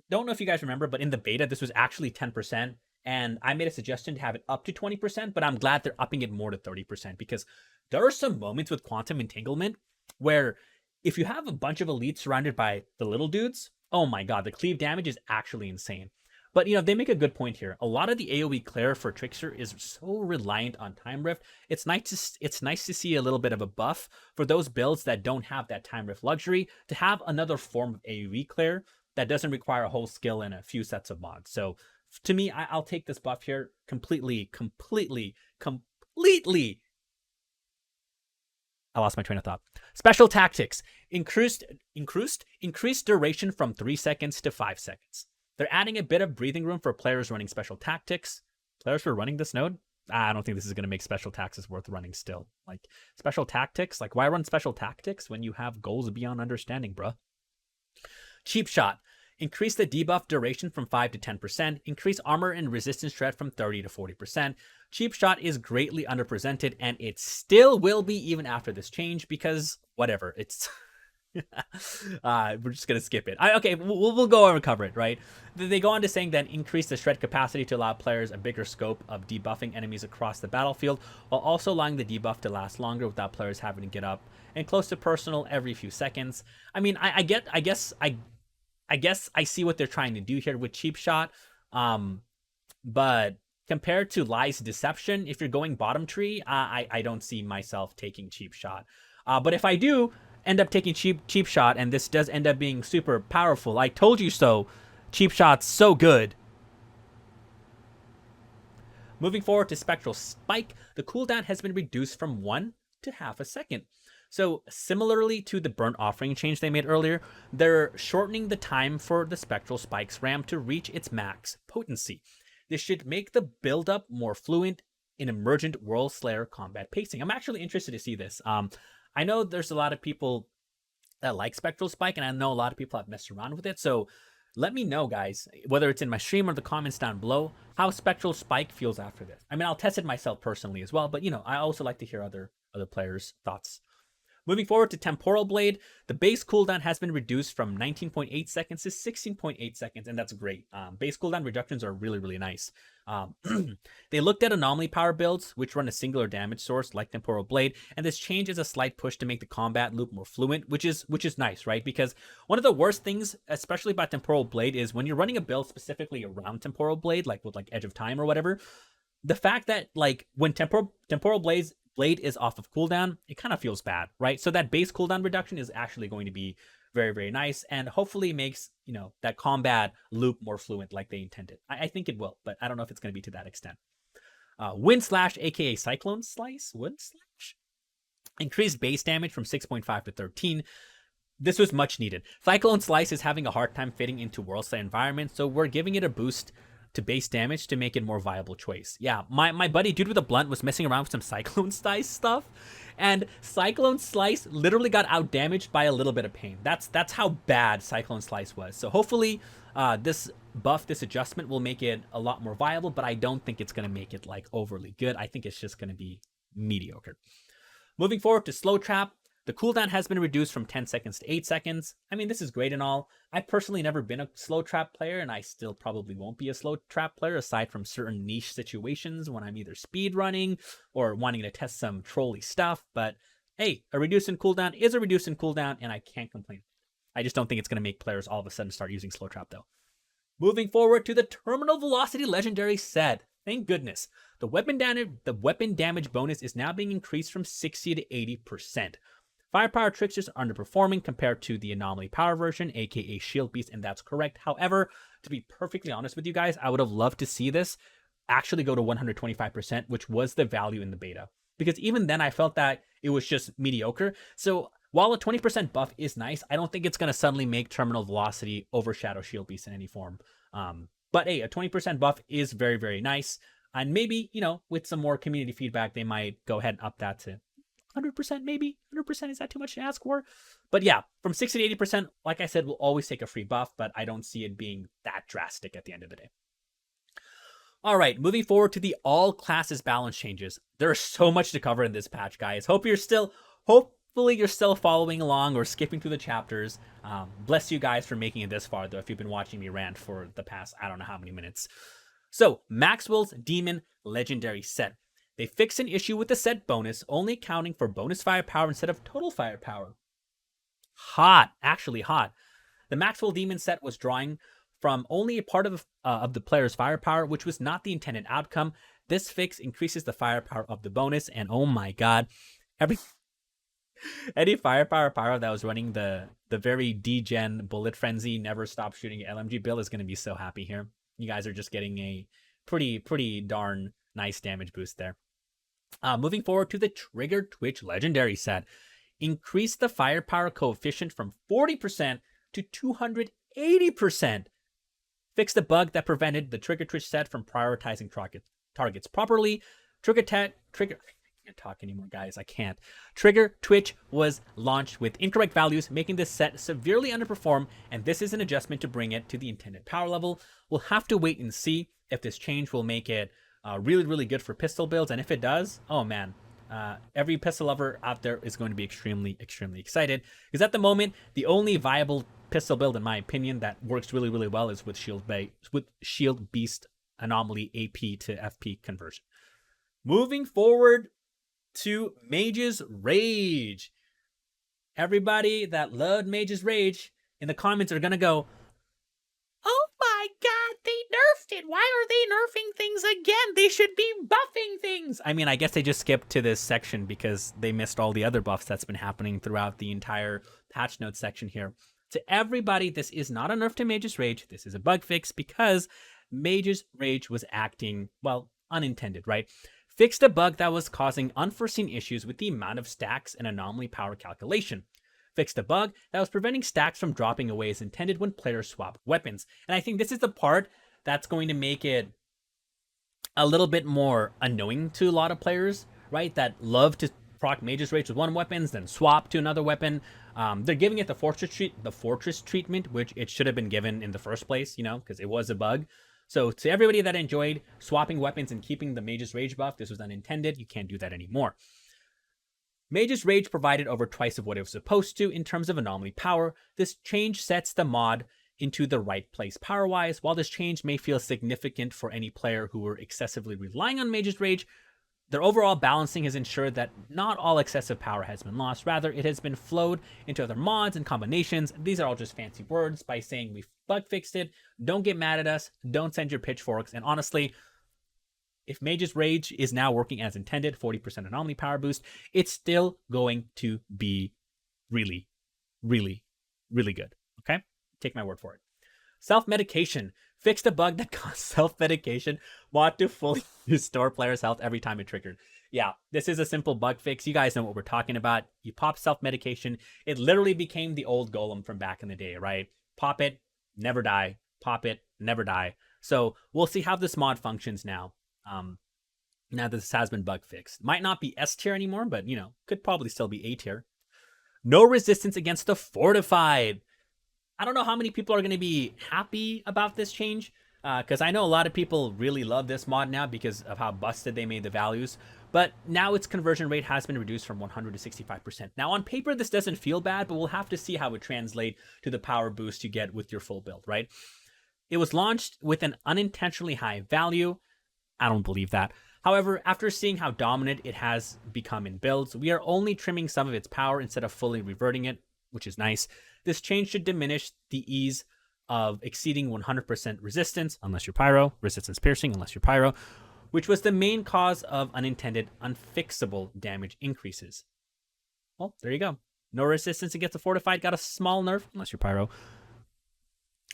don't know if you guys remember, but in the beta, this was actually 10%. And I made a suggestion to have it up to 20%, but I'm glad they're upping it more to 30% because there are some moments with quantum entanglement where if you have a bunch of elites surrounded by the little dudes, oh my god, the cleave damage is actually insane. But, they make a good point here. A lot of the AoE clear for Trickster is so reliant on Time Rift. It's nice to see a little bit of a buff for those builds that don't have that Time Rift luxury to have another form of AoE clear that doesn't require a whole skill and a few sets of mods. So to me, I'll take this buff here completely. I lost my train of thought. Special tactics. Increased duration from 3 seconds to 5 seconds. They're adding a bit of breathing room for players running special tactics. Players who are running this node? I don't think this is going to make special tactics worth running still. Like, special tactics? Like, why run special tactics when you have goals beyond understanding, bruh? Cheap shot. Increase the debuff duration from 5 to 10%. Increase armor and resistance threat from 30 to 40%. Cheap shot is greatly underrepresented, and it still will be even after this change because whatever. It's we're just gonna skip it. Okay, we'll go over and cover it, right? They go on to saying that increase the shred capacity to allow players a bigger scope of debuffing enemies across the battlefield, while also allowing the debuff to last longer without players having to get up and close to personal every few seconds. I mean, I guess I see what they're trying to do here with cheap shot, but compared to Lie's deception, if you're going bottom tree, I don't see myself taking cheap shot. But if I do end up taking cheap shot, and this does end up being super powerful, I told you so. Cheap shot's so good. Moving forward to Spectral Spike, the cooldown has been reduced from 1 to half a second. So similarly to the Burnt Offering change they made earlier, they're shortening the time for the Spectral Spike's RAM to reach its max potency. This should make the build-up more fluent in emergent Worldslayer combat pacing. I'm actually interested to see this. I know there's a lot of people that like Spectral Spike, and I know a lot of people have messed around with it, so let me know, guys, whether it's in my stream or the comments down below, how Spectral Spike feels after this. I mean, I'll test it myself personally as well, but, I also like to hear other players' thoughts. Moving forward to Temporal Blade, the base cooldown has been reduced from 19.8 seconds to 16.8 seconds, and that's great. Base cooldown reductions are really, really nice. They looked at anomaly power builds, which run a singular damage source like Temporal Blade, and this change is a slight push to make the combat loop more fluent, which is nice, right? Because one of the worst things, especially about Temporal Blade, is when you're running a build specifically around Temporal Blade, like with Edge of Time or whatever, the fact that when Temporal Blade is off of cooldown, it kind of feels bad, right? So that base cooldown reduction is actually going to be very, very nice, and hopefully makes that combat loop more fluent like they intended. I think it will, but I don't know if it's going to be to that extent. Wind Slash, aka Cyclone Slice, Wind Slash, increased base damage from 6.5 to 13. This was much needed. Cyclone Slice is having a hard time fitting into Worldslayer environments, so we're giving it a boost to base damage to make it more viable choice. Yeah, my buddy Dude with a Blunt was messing around with some Cyclone Slice stuff, and Cyclone Slice literally got out damaged by a little bit of pain. That's how bad Cyclone Slice was. So hopefully this adjustment will make it a lot more viable, but I don't think it's going to make it overly good. I think it's just going to be mediocre. Moving forward to Slow Trap, The cooldown has been reduced from 10 seconds to 8 seconds. I mean, this is great and all. I've personally never been a slow trap player, and I still probably won't be a slow trap player aside from certain niche situations when I'm either speed running or wanting to test some trolly stuff. But hey, a reduced in cooldown is a reduced in cooldown, and I can't complain. I just don't think it's going to make players all of a sudden start using slow trap, though. Moving forward to the Terminal Velocity Legendary set. Thank goodness. The weapon damage bonus is now being increased from 60 to 80%. Firepower Tricksters are underperforming compared to the Anomaly Power version, aka Shield Beast, and that's correct. However, to be perfectly honest with you guys, I would have loved to see this actually go to 125%, which was the value in the beta. Because even then, I felt that it was just mediocre. So while a 20% buff is nice, I don't think it's going to suddenly make Terminal Velocity overshadow Shield Beast in any form. But hey, a 20% buff is very, very nice. And maybe, with some more community feedback, they might go ahead and up that to 100% maybe. 100%, is that too much to ask for? But yeah, from 60 to 80%, like I said, we'll always take a free buff, but I don't see it being that drastic at the end of the day. All right, moving forward to the all classes balance changes. There's so much to cover in this patch, guys. Hopefully you're still following along or skipping through the chapters. Bless you guys for making it this far, though, if you've been watching me rant for the past, I don't know how many minutes. So, Maxwell's Demon Legendary set. They fixed an issue with the set bonus, only accounting for bonus firepower instead of total firepower. Hot, actually hot. The Maxwell Demon set was drawing from only a part of the player's firepower, which was not the intended outcome. This fix increases the firepower of the bonus, and oh my god, any firepower power that was running the very degen Bullet Frenzy never stop shooting LMG build is going to be so happy here. You guys are just getting a pretty darn nice damage boost there. Moving forward to the Trigger Twitch Legendary set. Increase the firepower coefficient from 40% to 280%. Fix the bug that prevented the Trigger Twitch set from prioritizing targets properly. I can't talk anymore, guys. I can't. Trigger Twitch was launched with incorrect values, making this set severely underperform, and this is an adjustment to bring it to the intended power level. We'll have to wait and see if this change will make it really good for pistol builds, and if it does, oh man, every pistol lover out there is going to be extremely excited, because at the moment the only viable pistol build, in my opinion, that works really well is with Shield Beast Anomaly AP to FP conversion. Moving forward to Mage's Rage. Everybody that loved Mage's Rage in the comments are gonna go, oh my god, they nerfed it. Why are they nerfing things again? They should be buffing things. I mean, I guess they just skipped to this section because they missed all the other buffs that's been happening throughout the entire patch notes section here. To everybody, this is not a nerf to Mage's Rage. This is a bug fix because Mage's Rage was acting, well, unintended, right? Fixed a bug that was causing unforeseen issues with the amount of stacks and anomaly power calculation. Fixed a bug that was preventing stacks from dropping away as intended when players swap weapons. And I think this is the part that's going to make it a little bit more annoying to a lot of players, right? That love to proc Mage's Rage with one weapon, then swap to another weapon. They're giving it the fortress treatment, which it should have been given in the first place, because it was a bug. So to everybody that enjoyed swapping weapons and keeping the Mage's Rage buff, this was unintended. You can't do that anymore. Mage's Rage provided over twice of what it was supposed to in terms of anomaly power. This change sets the mod into the right place power-wise. While this change may feel significant for any player who were excessively relying on Mage's Rage, their overall balancing has ensured that not all excessive power has been lost. Rather, it has been flowed into other mods and combinations. These are all just fancy words by saying we've bug fixed it. Don't get mad at us. Don't send your pitchforks. And honestly, if Mage's Rage is now working as intended, 40% anomaly power boost, it's still going to be really good. Okay? Take my word for it. Self-medication. Fixed a bug that caused self-medication mod to fully restore players' health every time it triggered. Yeah, this is a simple bug fix. You guys know what we're talking about. You pop self-medication. It literally became the old Golem from back in the day, right? Pop it, never die. Pop it, never die. So we'll see how this mod functions now. Now that this has been bug fixed. Might not be S tier anymore, but could probably still be A tier. No resistance against the fortified. I don't know how many people are going to be happy about this change. Because I know a lot of people really love this mod now because of how busted they made the values. But now its conversion rate has been reduced from 100 to 65%. Now on paper, this doesn't feel bad, but we'll have to see how it translates to the power boost you get with your full build, right? It was launched with an unintentionally high value. I don't believe that. However, after seeing how dominant it has become in builds, we are only trimming some of its power instead of fully reverting it, which is nice. This change should diminish the ease of exceeding 100% resistance, unless you're pyro, resistance piercing, unless you're pyro, which was the main cause of unintended unfixable damage increases. Well, there you go. No resistance against the fortified, got a small nerf, unless you're pyro.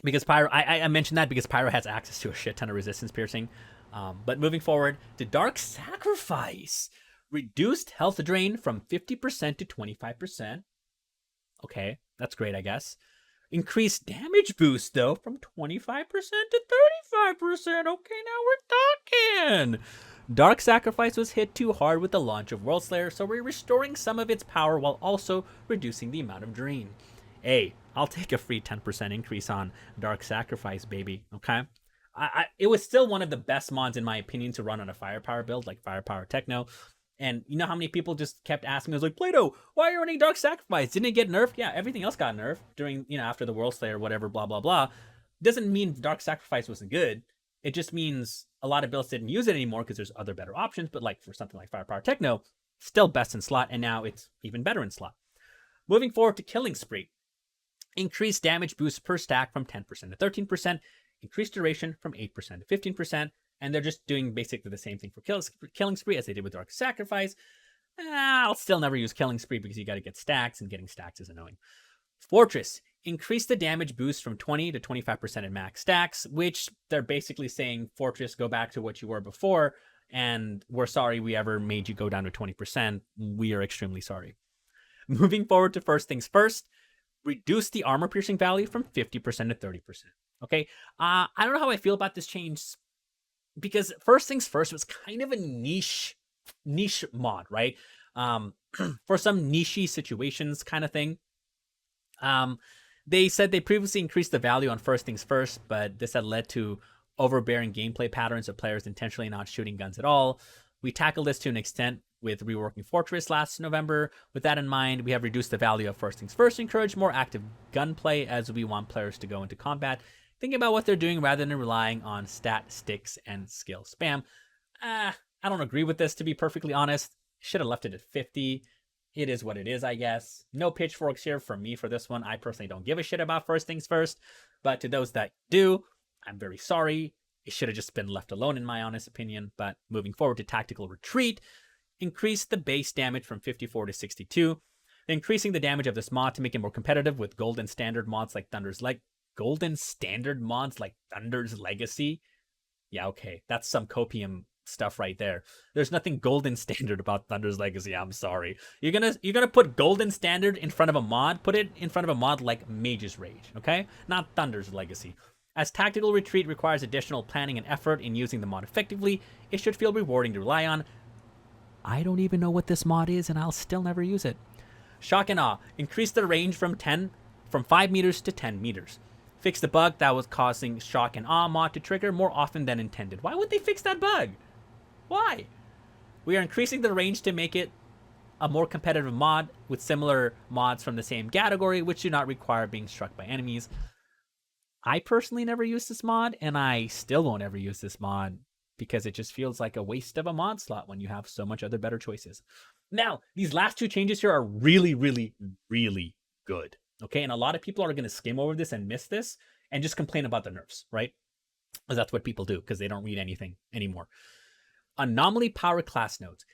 Because pyro, I mentioned that because pyro has access to a shit ton of resistance piercing. But moving forward, the Dark Sacrifice reduced health drain from 50% to 25%. Okay, that's great, I guess. Increased damage boost, though, from 25% to 35%. Okay, now we're talking. Dark Sacrifice was hit too hard with the launch of Worldslayer, so we're restoring some of its power while also reducing the amount of drain. Hey, I'll take a free 10% increase on Dark Sacrifice, baby, okay? It was still one of the best mods, in my opinion, to run on a Firepower build, like Firepower Techno. And you know how many people just kept asking me, like, PlayDoh, why are you running Dark Sacrifice? Didn't it get nerfed? Yeah, everything else got nerfed during, after the Worldslayer, whatever, blah, blah, blah. Doesn't mean Dark Sacrifice wasn't good. It just means a lot of builds didn't use it anymore because there's other better options. But like for something like Firepower Techno, still best in slot, and now it's even better in slot. Moving forward to Killing Spree. Increased damage boost per stack from 10% to 13%. Increased duration from 8% to 15%, and they're just doing basically the same thing for Killing Spree as they did with Dark Sacrifice. I'll still never use Killing Spree because you got to get stacks, and getting stacks is annoying. Fortress, increase the damage boost from 20 to 25% in max stacks, which they're basically saying, Fortress, go back to what you were before, and we're sorry we ever made you go down to 20%. We are extremely sorry. Moving forward to First Things First, reduce the armor piercing value from 50% to 30%. Okay, I don't know how I feel about this change because First Things First was kind of a niche mod, right? For some niche situations kind of thing. They said they previously increased the value on First Things First, but this had led to overbearing gameplay patterns of players intentionally not shooting guns at all. We tackled this to an extent with reworking Fortress last November. With that in mind, we have reduced the value of First Things First, encourage more active gunplay as we want players to go into combat thinking about what they're doing rather than relying on stat sticks and skill spam. I don't agree with this, to be perfectly honest. Should have left it at 50. It is what it is, I guess. No pitchforks here for me for this one. I personally don't give a shit about First Things First, but to those that do, I'm very sorry. It should have just been left alone, in my honest opinion. But moving forward to Tactical Retreat, increase the base damage from 54 to 62, increasing the damage of this mod to make it more competitive with golden standard mods like Thunder's Legacy. Yeah, okay, that's some copium stuff right there. There's nothing golden standard about Thunder's Legacy. I'm sorry. You're gonna put golden standard in front of a mod. Put it in front of a mod like Mage's Rage, okay? Not Thunder's Legacy. As Tactical Retreat requires additional planning and effort in using the mod effectively, it should feel rewarding to rely on. I don't even know what this mod is, and I'll still never use it. Shock and Awe. Increase the range from 5 meters to 10 meters. Fix the bug that was causing Shock and Awe mod to trigger more often than intended. Why would they fix that bug? Why? We are increasing the range to make it a more competitive mod with similar mods from the same category, which do not require being struck by enemies. I personally never used this mod, and I still won't ever use this mod because it just feels like a waste of a mod slot when you have so much other better choices. Now, these last two changes here are really, really, really good. Okay, and a lot of people are going to skim over this and miss this and just complain about the nerfs, right? Because that's what people do because they don't read anything anymore. Anomaly power class nodes.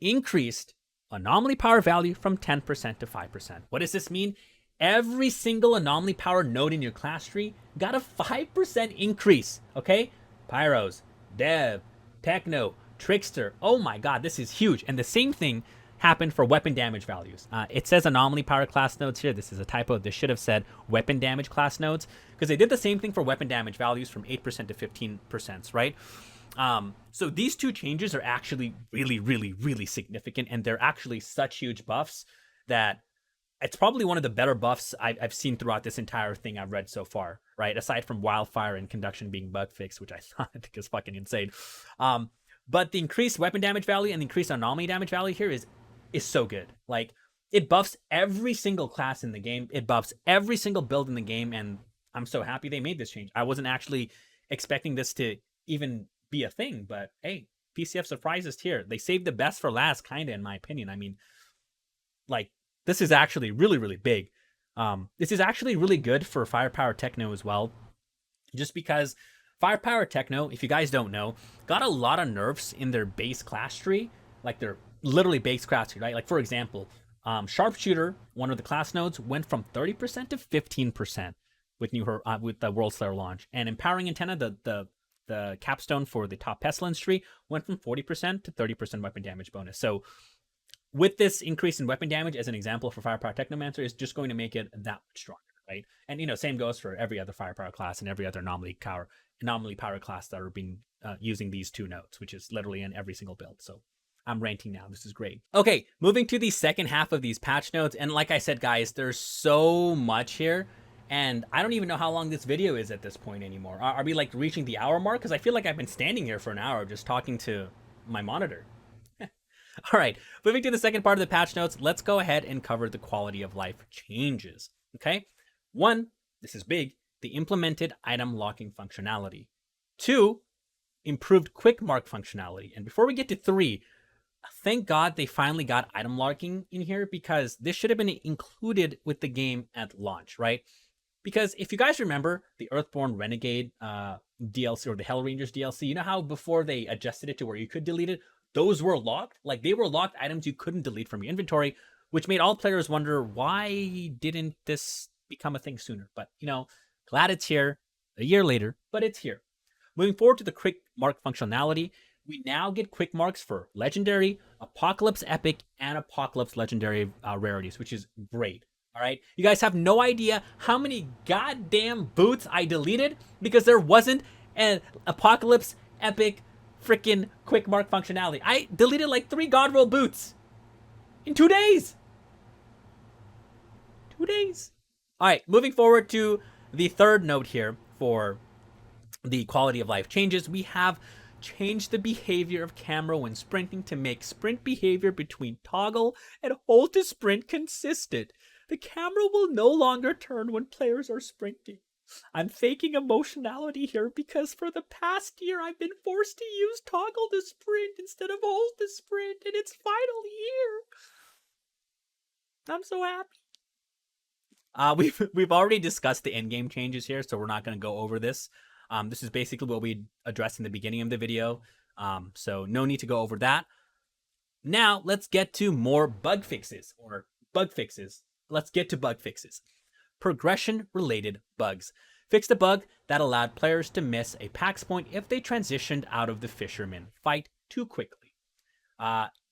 Increased anomaly power value from 10% to 5%. What does this mean? Every single anomaly power node in your class tree got a 5% increase, okay? Pyros, Dev, Techno, Trickster. Oh my god, this is huge. And the same thing happened for weapon damage values. It says anomaly power class nodes here. This is a typo. This should have said weapon damage class nodes because they did the same thing for weapon damage values from 8% to 15%, right? So these two changes are actually really, really, really significant, and they're actually such huge buffs that it's probably one of the better buffs I've seen throughout this entire thing I've read so far. right? Aside from Wildfire and Conduction being bug fixed, which I thought is fucking insane. But the increased weapon damage value and the increased anomaly damage value here is so good. Like, it buffs every single class in the game. It buffs every single build in the game, and I'm so happy they made this change. I wasn't actually expecting this to even be a thing, but hey, PCF surprises here. They saved the best for last, kind of, in my opinion. I mean, like, this is actually really, really big. This is actually really good for Firepower Techno as well, just because Firepower Techno, if you guys don't know, got a lot of nerfs in their base class tree, like their literally base class tree, right? Like, for example, Sharpshooter, one of the class nodes, went from 30% to 15% with with the Worldslayer launch, and Empowering Antenna, the capstone for the top pestilence tree, went from 40% to 30% weapon damage bonus. So with this increase in weapon damage, as an example for Firepower Technomancer, is just going to make it that much stronger, right? And, you know, same goes for every other Firepower class and every other anomaly power class that are being using these two nodes, which is literally in every single build. So I'm ranting now. This is great. Okay, moving to the second half of these patch notes. And like I said, guys, there's so much here. And I don't even know how long this video is at this point anymore. Are we like reaching the hour mark? Because I feel like I've been standing here for an hour just talking to my monitor. All right, moving to the second part of the patch notes, let's go ahead and cover the quality of life changes. Okay, 1, this is big, the implemented item locking functionality. 2, improved quick mark functionality. And before we get to 3, thank God they finally got item locking in here, because this should have been included with the game at launch, right? Because if you guys remember the Earthborn Renegade DLC or the Hell Rangers DLC, you know how before they adjusted it to where you could delete it, those were locked? Like, they were locked items you couldn't delete from your inventory, which made all players wonder, why didn't this become a thing sooner? But, you know, glad it's here a year later, but it's here. Moving forward to the quick mark functionality, we now get quick marks for Legendary, Apocalypse Epic, and Apocalypse Legendary rarities, which is great. All right, you guys have no idea how many goddamn boots I deleted because there wasn't an Apocalypse Epic freaking quick mark functionality. I deleted like 3 God Roll boots in 2 days. 2 days. All right, moving forward to the third note here for the quality of life changes, we have changed the behavior of camera when sprinting to make sprint behavior between toggle and hold to sprint consistent. The camera will no longer turn when players are sprinting. I'm faking emotionality here because for the past year I've been forced to use toggle to sprint instead of hold to sprint, and it's finally here. I'm so happy. We've already discussed the in-game changes here, so we're not going to go over this. This is basically what we addressed in the beginning of the video, so no need to go over that. Now let's get to more bug fixes. Let's get to bug fixes. Progression-related bugs. Fixed a bug that allowed players to miss a PAX point if they transitioned out of the Fisherman fight too quickly.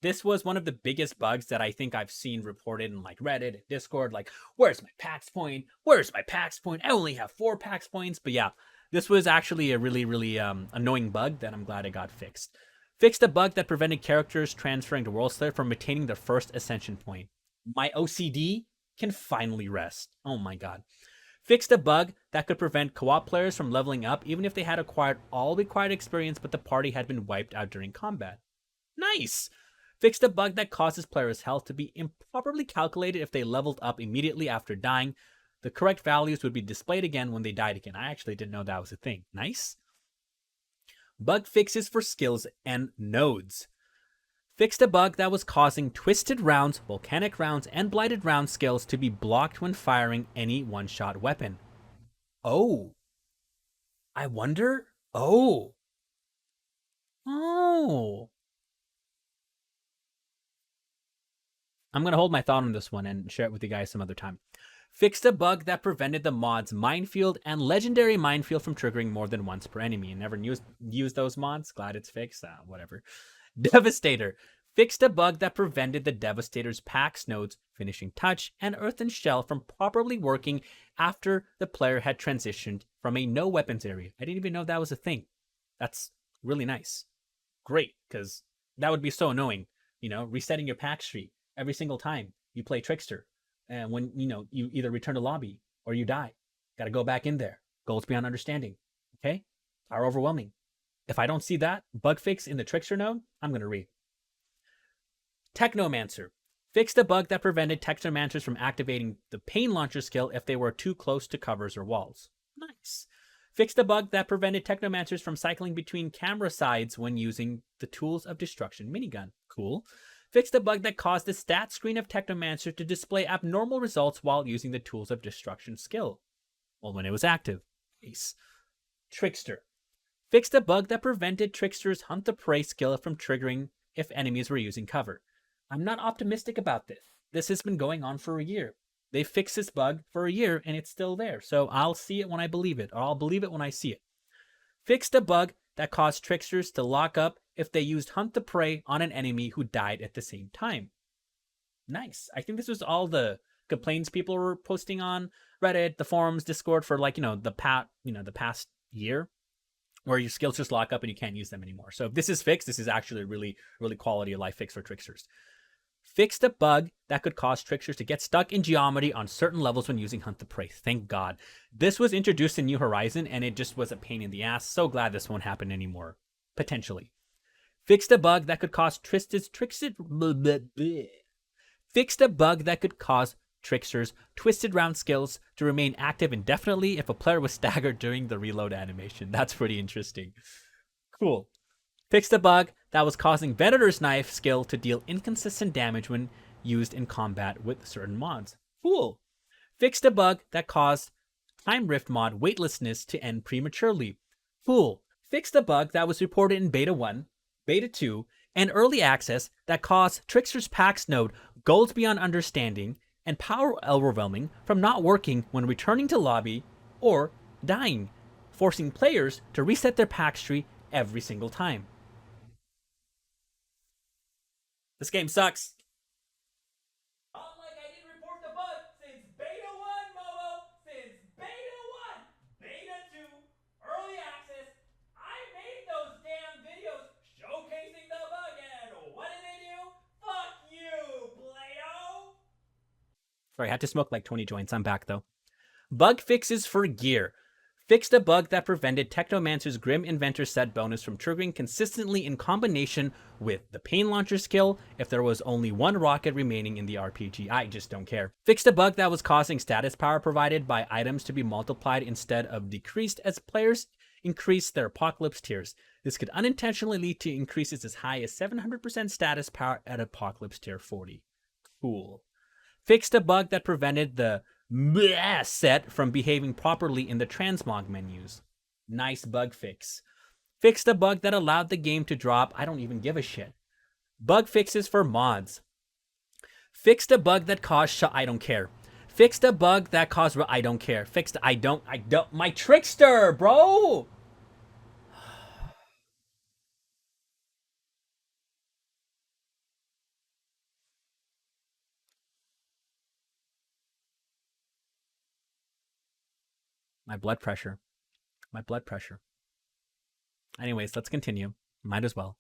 This was one of the biggest bugs that I think I've seen reported in like Reddit and Discord. Like, where's my PAX point? Where's my PAX point? I only have 4 PAX points. But yeah, this was actually a really, really annoying bug that I'm glad it got fixed. Fixed a bug that prevented characters transferring to Worldslayer from attaining their first ascension point. My OCD can finally rest. Oh my god. Fixed a bug that could prevent co-op players from leveling up even if they had acquired all required experience but the party had been wiped out during combat. Nice! Fixed a bug that causes players' health to be improperly calculated if they leveled up immediately after dying. The correct values would be displayed again when they died again. I actually didn't know that was a thing. Nice. Bug fixes for skills and nodes. Fixed a bug that was causing Twisted Rounds, Volcanic Rounds, and Blighted Round skills to be blocked when firing any one-shot weapon. Oh. I wonder... Oh. I'm going to hold my thought on this one and share it with you guys some other time. Fixed a bug that prevented the mods Minefield and Legendary Minefield from triggering more than once per enemy. And never used those mods. Glad it's fixed. Whatever. Devastator. Fixed a bug that prevented the Devastator's PAX nodes, Finishing Touch, and Earthen Shell from properly working after the player had transitioned from a no weapons area. I didn't even know that was a thing. That's really nice. Great, because that would be so annoying. You know, resetting your PAX tree every single time you play Trickster. And when, you know, you either return to lobby or you die. Got to go back in there. Goals beyond understanding. Okay? Are overwhelming. If I don't see that bug fix in the Trickster node, I'm going to read. Technomancer. Fixed a bug that prevented Technomancers from activating the Pain Launcher skill if they were too close to covers or walls. Nice. Fixed a bug that prevented Technomancers from cycling between camera sides when using the Tools of Destruction minigun. Cool. Fixed a bug that caused the stat screen of Technomancer to display abnormal results while using the Tools of Destruction skill. Well, when it was active. Nice. Trickster. Fixed a bug that prevented Trickster's Hunt the Prey skill from triggering if enemies were using cover. I'm not optimistic about this. This has been going on for a year. They fixed this bug for a year and it's still there. So I'll see it when I believe it, or I'll believe it when I see it. Fixed a bug that caused Tricksters to lock up if they used Hunt the Prey on an enemy who died at the same time. Nice. I think this was all the complaints people were posting on Reddit, the forums, Discord for the past year, where your skills just lock up and you can't use them anymore. So if this is fixed, this is actually a really, really quality of life fix for Tricksters. Fixed a bug that could cause Tricksters to get stuck in geometry on certain levels when using Hunt the Prey. Thank God. This was introduced in New Horizon and it just was a pain in the ass. So glad this won't happen anymore. Potentially. Fixed a bug that could cause Fixed a bug that could cause Tricksters twisted round skills to remain active indefinitely if a player was staggered during the reload animation. That's pretty interesting. Cool. Fixed a bug that was causing Venator's Knife skill to deal inconsistent damage when used in combat with certain mods. Cool. Fixed a bug that caused Time Rift mod weightlessness to end prematurely. Cool. Fixed a bug that was reported in Beta 1, Beta 2, and Early Access that caused Trickster's Pax node Goals Beyond Understanding and Power Overwhelming from not working when returning to lobby or dying, forcing players to reset their pack tree every single time. This game sucks. Like I didn't report the bug since Beta 1, Momo. Since Beta 1, Beta 2, Early Access. I made those damn videos showcasing the bug, and what did they do? Fuck you, PlayDoh. Sorry, I had to smoke like 20 joints. I'm back though. Bug fixes for gear. Fixed a bug that prevented Technomancer's Grim Inventor set bonus from triggering consistently in combination with the Pain Launcher skill if there was only one rocket remaining in the RPG. I just don't care. Fixed a bug that was causing status power provided by items to be multiplied instead of decreased as players increase their Apocalypse tiers. This could unintentionally lead to increases as high as 700% status power at Apocalypse tier 40. Cool. Fixed a bug that prevented the set from behaving properly in the transmog menus. Nice bug fix. Fixed a bug that allowed the game to drop. I don't even give a shit. Bug fixes for mods. Fixed a bug that caused I don't care. Fixed a bug that caused I don't care. Fixed I don't my Trickster, bro. My blood pressure. My blood pressure. Anyways, let's continue. Might as well.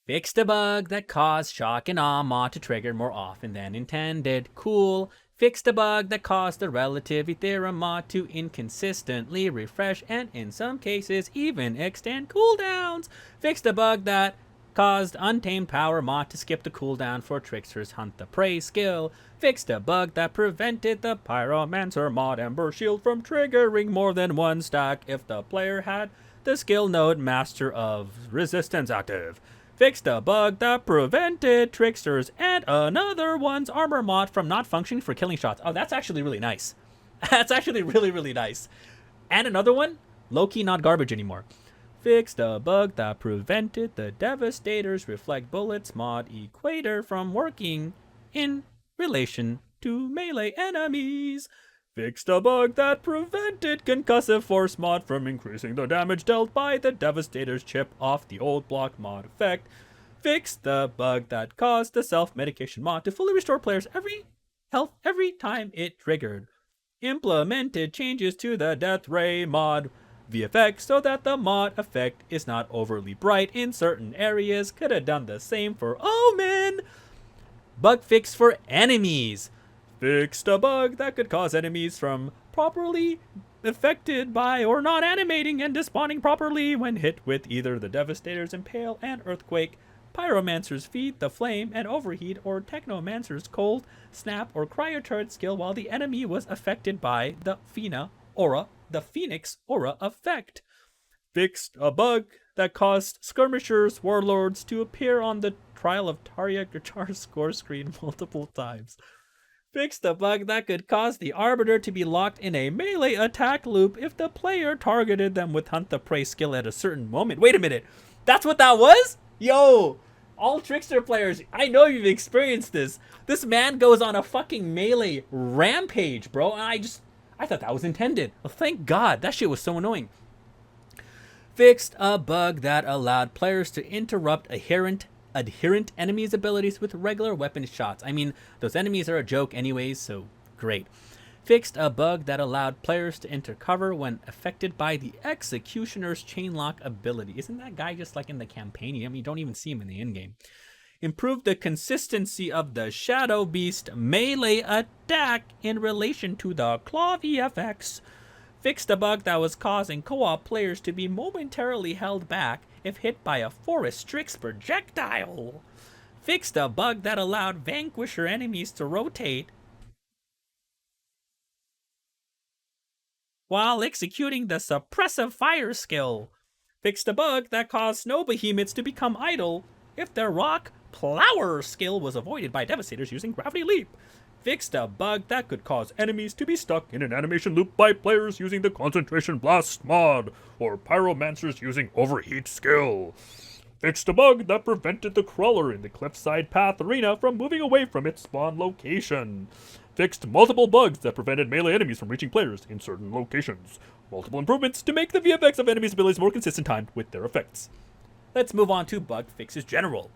Fixed a bug that caused shock and awe mod to trigger more often than intended. Cool. Fixed a bug that caused the relativity theorem mod to inconsistently refresh and in some cases even extend cooldowns. Fixed a bug that caused Untamed Power mod to skip the cooldown for Trickster's Hunt the Prey skill. Fixed a bug that prevented the Pyromancer mod Ember Shield from triggering more than one stack if the player had the skill node Master of Resistance active. Fixed a bug that prevented Tricksters and another one's armor mod from not functioning for killing shots. Oh, that's actually really nice. That's actually really, really nice. And another one, low-key not garbage anymore. Fixed a bug that prevented the Devastator's Reflect Bullets mod equator from working in relation to melee enemies. Fixed a bug that prevented Concussive Force mod from increasing the damage dealt by the Devastator's chip off the old block mod effect. Fixed the bug that caused the self-medication mod to fully restore players' health every time it triggered. Implemented changes to the Death Ray mod VFX so that the mod effect is not overly bright in certain areas. Could have done the same for Omen. Bug fix for enemies. Fixed a bug that could cause enemies from properly affected by or not animating and despawning properly when hit with either the Devastator's Impale and Earthquake, Pyromancer's Feed the Flame and Overheat, or Technomancer's Cold, Snap, or Cryo Turret skill while the enemy was affected by the Phoenix Aura effect. Fixed a bug that caused skirmishers, warlords to appear on the Trial of Tarja score screen multiple times. Fixed a bug that could cause the Arbiter to be locked in a melee attack loop if the player targeted them with Hunt the Prey skill at a certain moment. Wait a minute, that's what that was? Yo, all Trickster players, I know you've experienced this. This man goes on a fucking melee rampage, bro, and I thought that was intended. Well, thank God, that shit was so annoying. Fixed a bug that allowed players to interrupt adherent enemies' abilities with regular weapon shots. I mean, those enemies are a joke anyways, so great. Fixed a bug that allowed players to enter cover when affected by the Executioner's Chainlock ability. Isn't that guy just like in the campaign? I mean, you don't even see him in the in-game. Improved the consistency of the Shadow Beast melee attack in relation to the Claw VFX. Fixed a bug that was causing co-op players to be momentarily held back if hit by a Forest Strix projectile. Fixed a bug that allowed Vanquisher enemies to rotate while executing the Suppressive Fire skill. Fixed a bug that caused Snow Behemoths to become idle if their Rock Plower skill was avoided by Devastators using Gravity Leap. Fixed a bug that could cause enemies to be stuck in an animation loop by players using the Concentration Blast mod, or Pyromancers using Overheat skill. Fixed a bug that prevented the crawler in the Cliffside Path arena from moving away from its spawn location. Fixed multiple bugs that prevented melee enemies from reaching players in certain locations. Multiple improvements to make the VFX of enemies' abilities more consistent timed with their effects. Let's move on to bug fixes general.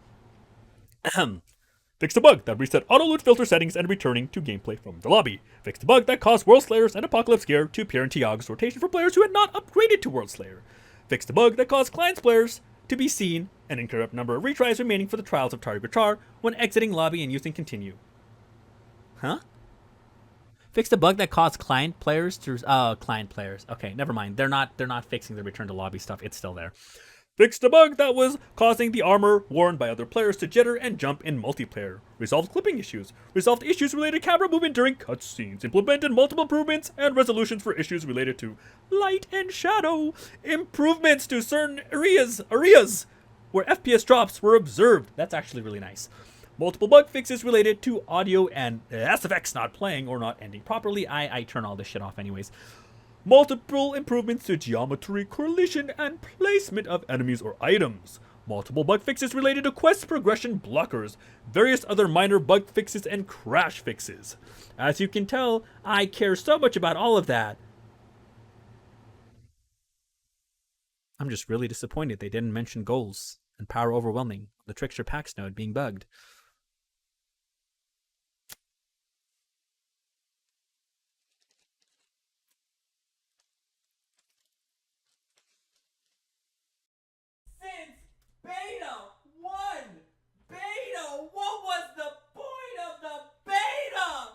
Fixed a bug that reset auto-loot filter settings and returning to gameplay from the lobby. Fixed a bug that caused Worldslayers and Apocalypse gear to appear in Tiag's rotation for players who had not upgraded to Worldslayer. Fixed a bug that caused Clients players to be seen an incorrect number of retries remaining for the Trials of Tarja when exiting lobby and using continue. Huh? Fixed a bug that caused client players. Okay, never mind. They're not fixing the return to lobby stuff. It's still there. Fixed a bug that was causing the armor worn by other players to jitter and jump in multiplayer. Resolved clipping issues. Resolved issues related to camera movement during cutscenes. Implemented multiple improvements and resolutions for issues related to light and shadow. Improvements to certain areas where FPS drops were observed. That's actually really nice. Multiple bug fixes related to audio and SFX not playing or not ending properly. I turn all this shit off anyways. Multiple improvements to geometry, correlation, and placement of enemies or items. Multiple bug fixes related to quest progression blockers. Various other minor bug fixes and crash fixes. As you can tell, I care so much about all of that. I'm just really disappointed they didn't mention goals and power overwhelming, the Trickster Pax node being bugged. What was the point of the beta?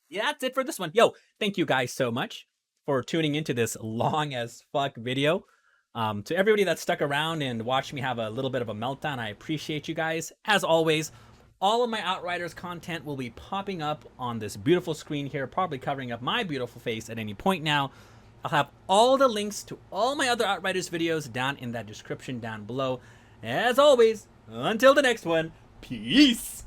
Yeah, that's it for this one. Yo, thank you guys so much for tuning into this long as fuck video. To everybody that stuck around and watched me have a little bit of a meltdown, I appreciate you guys. As always, all of my Outriders content will be popping up on this beautiful screen here, probably covering up my beautiful face at any point now. I'll have all the links to all my other Outriders videos down in that description down below. As always, until the next one, peace!